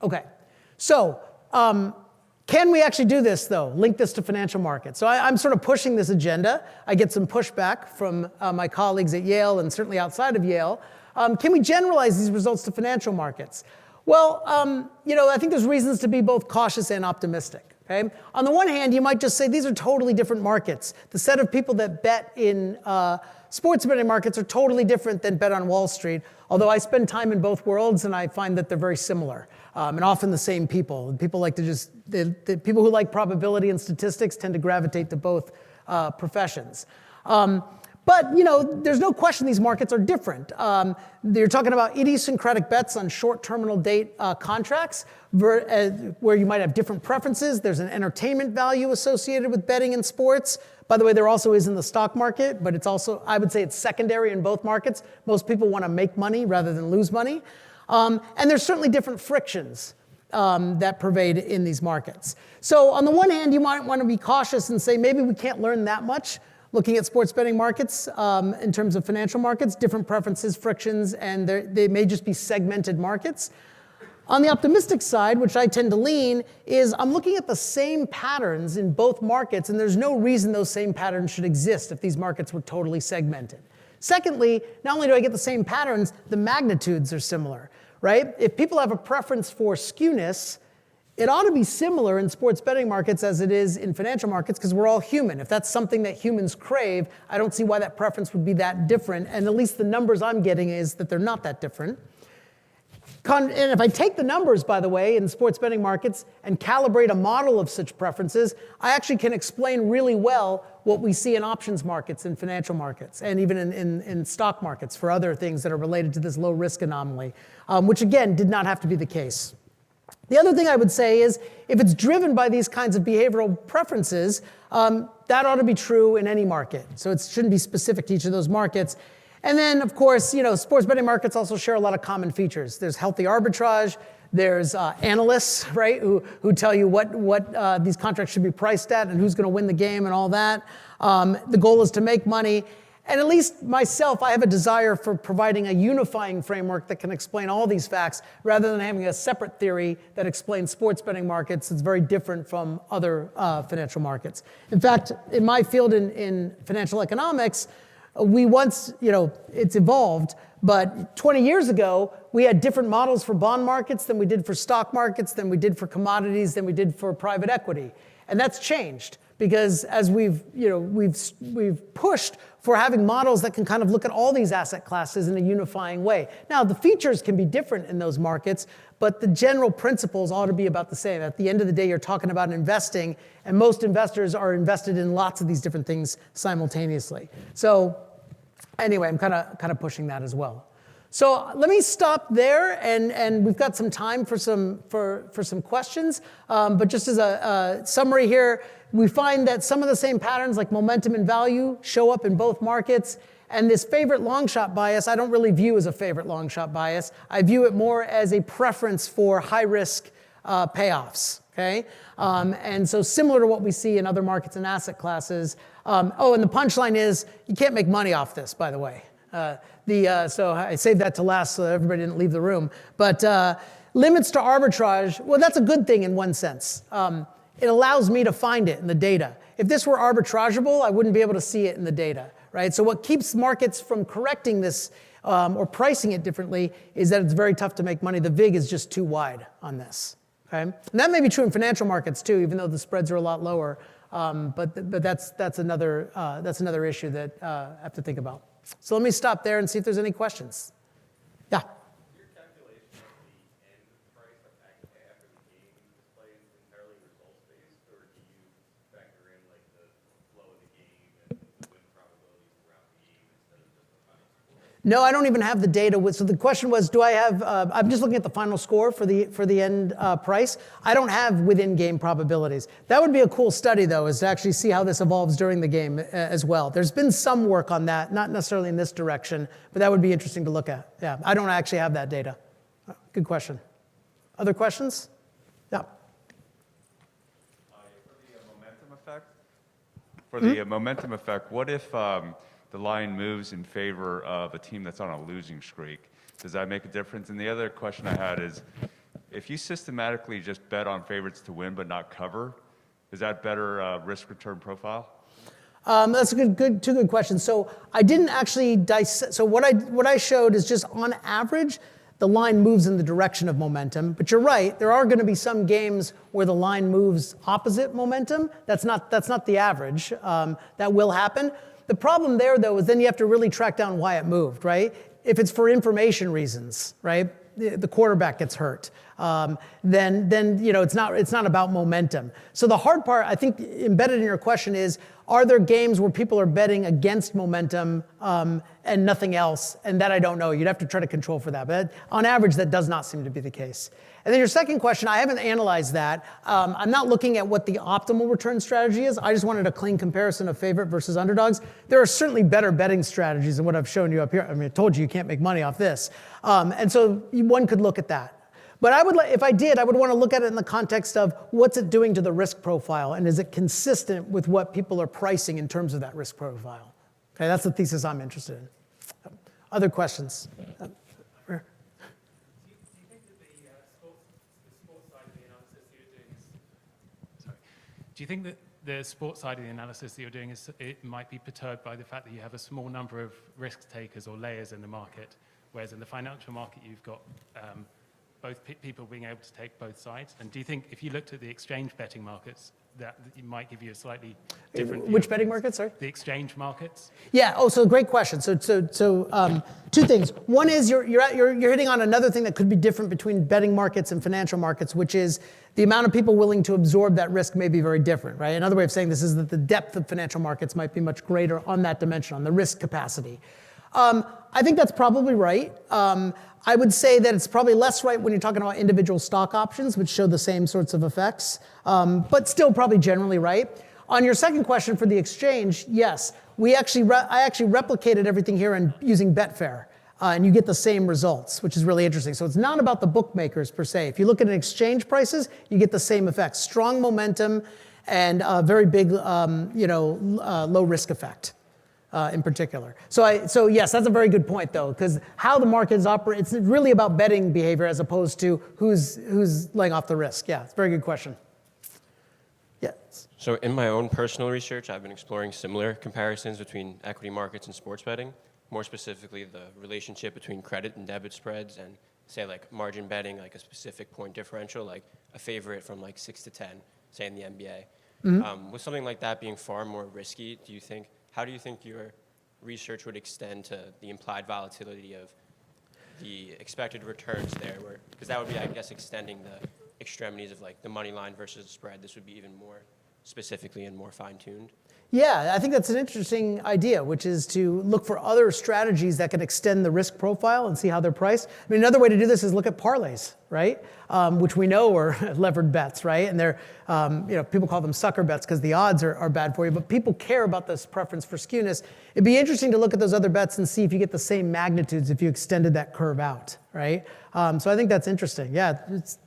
Okay, so can we actually do this, though? Link this to financial markets. So I'm sort of pushing this agenda. I get some pushback from my colleagues at Yale and certainly outside of Yale. Can we generalize these results to financial markets? Well, I think there's reasons to be both cautious and optimistic. Okay? On the one hand, you might just say these are totally different markets. The set of people that bet in sports betting markets are totally different than bet on Wall Street, although I spend time in both worlds and I find that they're very similar, and often the same people. People like to the people who like probability and statistics tend to gravitate to both professions. But, there's no question these markets are different. You're talking about idiosyncratic bets on short terminal date contracts where you might have different preferences. There's an entertainment value associated with betting in sports. By the way, there also is in the stock market, but it's also, I would say it's secondary in both markets. Most people want to make money rather than lose money. And there's certainly different frictions that pervade in these markets. So on the one hand, you might want to be cautious and say maybe we can't learn that much looking at sports betting markets in terms of financial markets, different preferences, frictions, and they may just be segmented markets. On the optimistic side, which I tend to lean, is I'm looking at the same patterns in both markets, and there's no reason those same patterns should exist if these markets were totally segmented. Secondly, not only do I get the same patterns, the magnitudes are similar, right? If people have a preference for skewness, it ought to be similar in sports betting markets as it is in financial markets because we're all human. If that's something that humans crave, I don't see why that preference would be that different. And at least the numbers I'm getting is that they're not that different. And if I take the numbers, by the way, in sports betting markets and calibrate a model of such preferences, I actually can explain really well what we see in options markets, in financial markets, and even in stock markets for other things that are related to this low risk anomaly, which again did not have to be the case. The other thing I would say is if it's driven by these kinds of behavioral preferences, that ought to be true in any market. So it shouldn't be specific to each of those markets. And then, of course, sports betting markets also share a lot of common features. There's healthy arbitrage. There's analysts, right, who tell you what these contracts should be priced at and who's going to win the game and all that. The goal is to make money. And at least myself, I have a desire for providing a unifying framework that can explain all these facts rather than having a separate theory that explains sports betting markets that's very different from other financial markets. In fact, in my field in financial economics, we once, it's evolved, but 20 years ago, we had different models for bond markets than we did for stock markets, than we did for commodities, than we did for private equity. And that's changed because as we've pushed for having models that can kind of look at all these asset classes in a unifying way. Now, the features can be different in those markets, but the general principles ought to be about the same. At the end of the day, you're talking about investing, and most investors are invested in lots of these different things simultaneously. So anyway, I'm kind of pushing that as well. So let me stop there, and we've got some time for some questions. But just as a summary here, we find that some of the same patterns like momentum and value show up in both markets. And this favorite long shot bias, I don't really view as a favorite long shot bias. I view it more as a preference for high risk payoffs. Okay, and so similar to what we see in other markets and asset classes. And the punchline is you can't make money off this, by the way. So I saved that to last so everybody didn't leave the room. But limits to arbitrage, well, that's a good thing in one sense. It allows me to find it in the data. If this were arbitrageable, I wouldn't be able to see it in the data, right? So what keeps markets from correcting this or pricing it differently is that it's very tough to make money. The VIG is just too wide on this, okay? And that may be true in financial markets too, even though the spreads are a lot lower. But that's another issue that I have to think about. So let me stop there and see if there's any questions. Yeah. Your calculation of the end price after the game display is entirely results-based, or do you factor in like the flow of the game and the win probabilities throughout the game instead of just the final score? No, I don't even have the data. So the question was, do I have? I'm just looking at the final score for the end price. I don't have within game probabilities. That would be a cool study, though, is to actually see how this evolves during the game as well. There's been some work on that, not necessarily in this direction, but that would be interesting to look at. Yeah, I don't actually have that data. Good question. Other questions? Yeah. For the momentum effect, what if the line moves in favor of a team that's on a losing streak? Does that make a difference? And the other question I had is, if you systematically just bet on favorites to win but not cover, is that better risk-return profile? That's two good questions. So I didn't actually dissect. So what I showed is just on average, the line moves in the direction of momentum. But you're right, there are going to be some games where the line moves opposite momentum. That's not the average. That will happen. The problem there, though, is then you have to really track down why it moved, right? If it's for information reasons, right? The quarterback gets hurt, then it's not about momentum. So the hard part, I think, embedded in your question is, are there games where people are betting against momentum and nothing else? And that I don't know. You'd have to try to control for that. But on average, that does not seem to be the case. And then your second question, I haven't analyzed that. I'm not looking at what the optimal return strategy is. I just wanted a clean comparison of favorite versus underdogs. There are certainly better betting strategies than what I've shown you up here. I mean, I told you can't make money off this. And so one could look at that. But if I did, I would want to look at it in the context of what's it doing to the risk profile, and is it consistent with what people are pricing in terms of that risk profile? Okay, that's the thesis I'm interested in. Other questions? Do you think that the sports side of the analysis that you're doing is, do you think that the sports side of the analysis that you're doing it might be perturbed by the fact that you have a small number of risk takers or layers in the market, whereas in the financial market you've got both people being able to take both sides? And do you think if you looked at the exchange betting markets, that it might give you a slightly different view? Which betting markets, sorry? The exchange markets. Yeah. Oh, so great question. So two things. One is you're hitting on another thing that could be different between betting markets and financial markets, which is the amount of people willing to absorb that risk may be very different, right? Another way of saying this is that the depth of financial markets might be much greater on that dimension, on the risk capacity. I think that's probably right. I would say that it's probably less right when you're talking about individual stock options, which show the same sorts of effects, but still probably generally right. On your second question for the exchange, yes, I actually replicated everything here and using Betfair, and you get the same results, which is really interesting. So it's not about the bookmakers per se. If you look at an exchange prices, you get the same effects: strong momentum and very big, low risk effect. In particular. So yes, that's a very good point though, because how the markets operate, it's really about betting behavior as opposed to who's laying off the risk. Yeah, it's a very good question. Yes. So in my own personal research, I've been exploring similar comparisons between equity markets and sports betting, more specifically the relationship between credit and debit spreads and say like margin betting, like a specific point differential, like a favorite from like 6 to 10, say in the NBA. Mm-hmm. With something like that being far more risky, how do you think your research would extend to the implied volatility of the expected returns there? Because that would be, I guess, extending the extremities of like the money line versus the spread. This would be even more specifically and more fine-tuned. Yeah, I think that's an interesting idea, which is to look for other strategies that can extend the risk profile and see how they're priced. I mean, another way to do this is look at parlays, right? Which we know are levered bets, right? And they're, people call them sucker bets because the odds are bad for you, but people care about this preference for skewness. It'd be interesting to look at those other bets and see if you get the same magnitudes if you extended that curve out, right? So I think that's interesting. Yeah,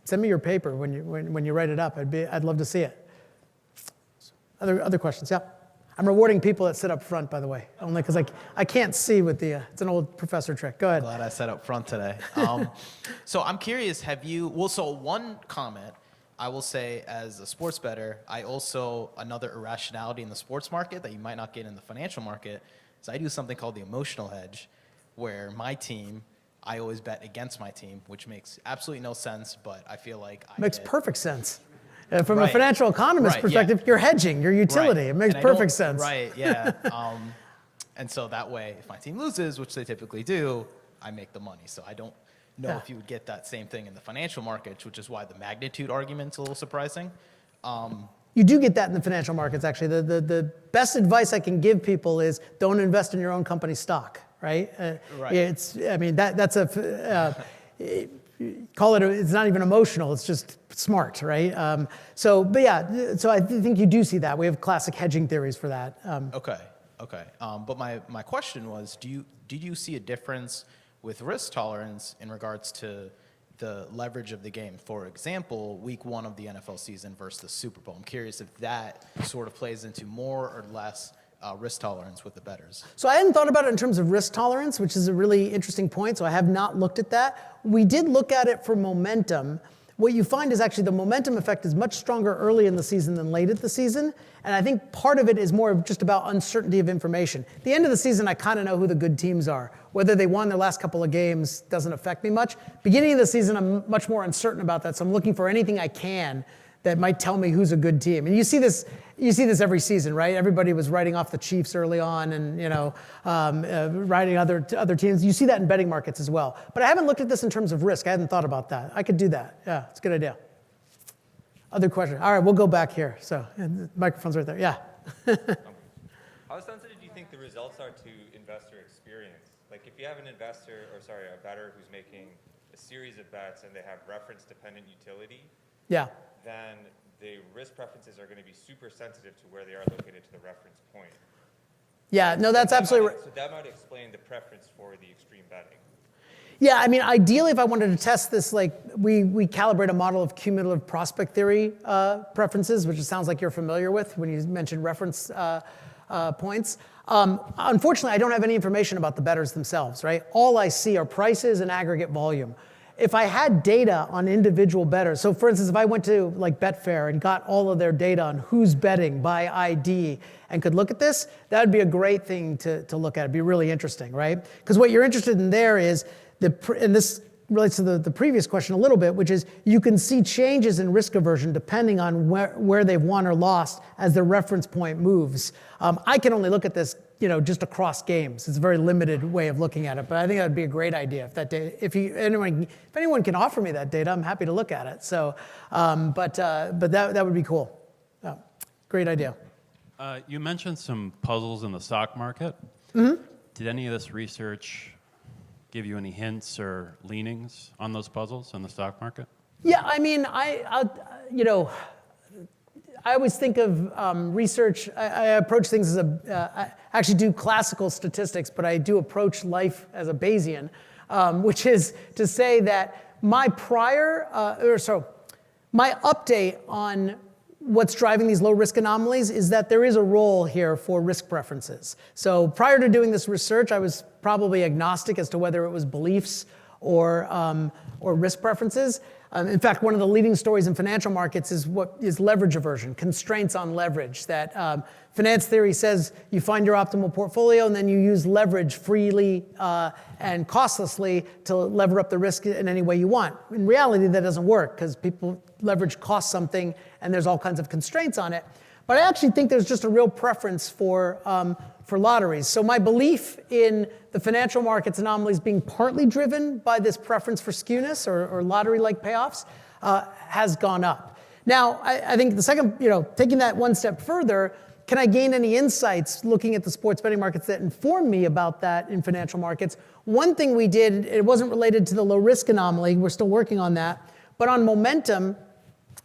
send me your paper when you write it up. I'd love to see it. Other questions? Yeah. I'm rewarding people that sit up front, by the way, only because I can't see with it's an old professor trick. Go ahead. Glad I sat up front today. So I'm curious, so one comment, I will say as a sports bettor, another irrationality in the sports market that you might not get in the financial market is I do something called the emotional hedge, where my team, I always bet against my team, which makes absolutely no sense, but I feel like I Makes get- perfect sense. From a Right. financial economist Right, perspective, you're hedging your utility. Right. It makes And I don't- perfect sense. Right, yeah. And so that way, if my team loses, which they typically do, I make the money. So I don't know Yeah. if you would get that same thing in the financial markets, which is why the magnitude argument's a little surprising. You do get that in the financial markets, actually. The best advice I can give people is don't invest in your own company's stock, right? Right. That's it's not even emotional, it's just smart, right? So I think you do see that. We have classic hedging theories for that. Okay. But my question was, did you see a difference with risk tolerance in regards to the leverage of the game? For example, week 1 of the NFL season versus the Super Bowl. I'm curious if that sort of plays into more or less risk tolerance with the bettors. So I hadn't thought about it in terms of risk tolerance, which is a really interesting point. So I have not looked at that. We did look at it for momentum. What you find is actually the momentum effect is much stronger early in the season than late at the season. And I think part of it is more just about uncertainty of information. At the end of the season, I kind of know who the good teams are. Whether they won their last couple of games doesn't affect me much. Beginning of the season, I'm much more uncertain about that. So I'm looking for anything I can that might tell me who's a good team. And you see this every season, right? Everybody was writing off the Chiefs early on and, writing other teams. You see that in betting markets as well. But I haven't looked at this in terms of risk. I hadn't thought about that. I could do that. Yeah, it's a good idea. Other question. All right, we'll go back here. So the microphone's right there. Yeah. How sensitive do you think the results are to investor experience? Like if you have a bettor who's making a series of bets and they have reference-dependent utility, Yeah. then the risk preferences are going to be super sensitive to where they are located to the reference point. Yeah, no, that's absolutely right. So that might explain the preference for the extreme betting. Yeah, I mean, ideally, if I wanted to test this, like we calibrate a model of cumulative prospect theory preferences, which it sounds like you're familiar with when you mentioned reference points. Unfortunately, I don't have any information about the bettors themselves, right? All I see are prices and aggregate volume. If I had data on individual bettors, so for instance, if I went to like Betfair and got all of their data on who's betting by ID and could look at this, that would be a great thing to look at. It'd be really interesting, right? Because what you're interested in there is, and this relates to the previous question a little bit, which is you can see changes in risk aversion depending on where they've won or lost as the reference point moves. I can only look at this just across games. It's a very limited way of looking at it, but I think that would be a great idea. If that data, if anyone can offer me that data, I'm happy to look at it. So, but that would be cool. Great idea. You mentioned some puzzles in the stock market. Mm-hmm. Did any of this research give you any hints or leanings on those puzzles in the stock market? Yeah, I mean, I always think of research. I approach things as I actually do classical statistics, but I do approach life as a Bayesian, which is to say that my my update on what's driving these low risk anomalies is that there is a role here for risk preferences. So prior to doing this research, I was probably agnostic as to whether it was beliefs or risk preferences. In fact, one of the leading stories in financial markets is what is leverage aversion, constraints on leverage. That finance theory says you find your optimal portfolio and then you use leverage freely and costlessly to lever up the risk in any way you want. In reality, that doesn't work because leverage costs something and there's all kinds of constraints on it. But I actually think there's just a real preference for lotteries. So my belief in the financial markets anomalies being partly driven by this preference for skewness or lottery-like payoffs has gone up. Now, I think the second, taking that one step further, can I gain any insights looking at the sports betting markets that inform me about that in financial markets? One thing we did, it wasn't related to the low risk anomaly, we're still working on that, but on momentum,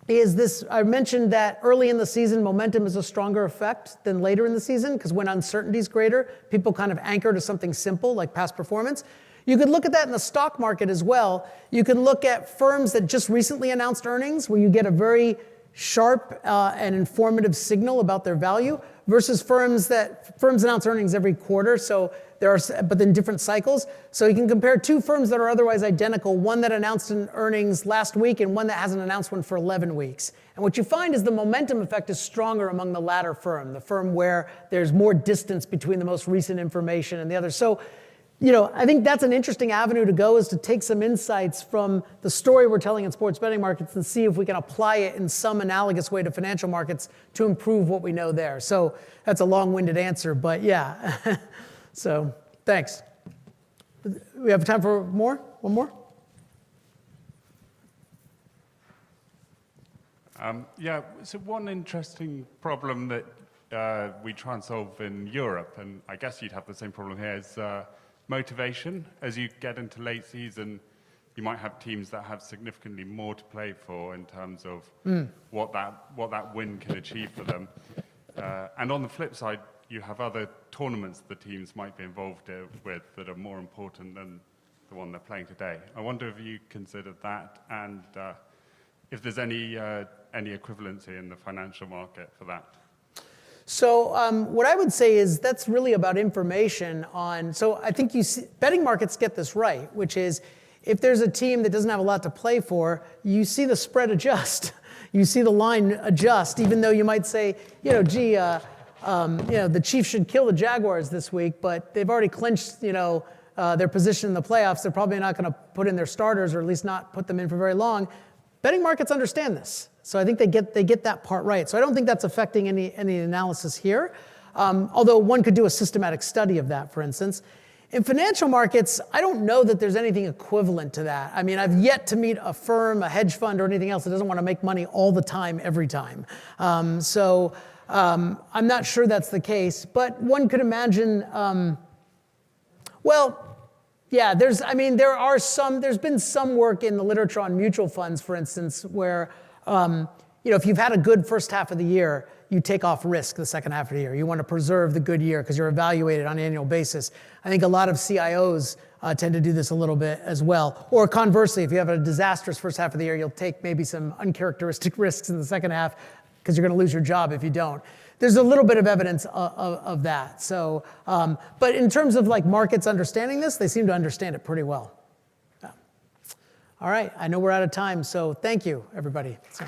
is this, I mentioned that early in the season, momentum is a stronger effect than later in the season, because when uncertainty is greater, people kind of anchor to something simple like past performance. You could look at that in the stock market as well. You could look at firms that just recently announced earnings, where you get a very sharp and informative signal about their value versus firms announce earnings every quarter, but in different cycles. So you can compare two firms that are otherwise identical, one that announced an earnings last week and one that hasn't announced one for 11 weeks. And what you find is the momentum effect is stronger among the latter firm, the firm where there's more distance between the most recent information and the others. So, I think that's an interesting avenue to go, is to take some insights from the story we're telling in sports betting markets and see if we can apply it in some analogous way to financial markets to improve what we know there. So that's a long-winded answer, but yeah. So thanks. We have time for more? One more? Yeah, so one interesting problem that we try and solve in Europe, and I guess you'd have the same problem here, is motivation. As you get into late season, you might have teams that have significantly more to play for in terms of what that win can achieve for them. And on the flip side, you have other tournaments the teams might be involved with that are more important than the one they're playing today. I wonder if you considered that, and if there's any equivalency in the financial market for that. So what I would say is that's really about information on, so I think betting markets get this right, which is if there's a team that doesn't have a lot to play for, you see the spread adjust. You see the line adjust, even though you might say, the Chiefs should kill the Jaguars this week, but they've already clinched, their position in the playoffs. They're probably not going to put in their starters, or at least not put them in for very long. Betting markets understand this. So I think they get that part right. So I don't think that's affecting any analysis here, although one could do a systematic study of that, for instance. In financial markets, I don't know that there's anything equivalent to that. I mean, I've yet to meet a firm, a hedge fund, or anything else that doesn't want to make money all the time, every time. I'm not sure that's the case, but one could imagine, there's been some work in the literature on mutual funds, for instance, where, if you've had a good first half of the year, you take off risk the second half of the year. You want to preserve the good year because you're evaluated on an annual basis. I think a lot of CIOs tend to do this a little bit as well. Or conversely, if you have a disastrous first half of the year, you'll take maybe some uncharacteristic risks in the second half because you're going to lose your job if you don't. There's a little bit of evidence of that. So, but in terms of like markets understanding this, they seem to understand it pretty well. Yeah. All right, I know we're out of time, so thank you, everybody. So.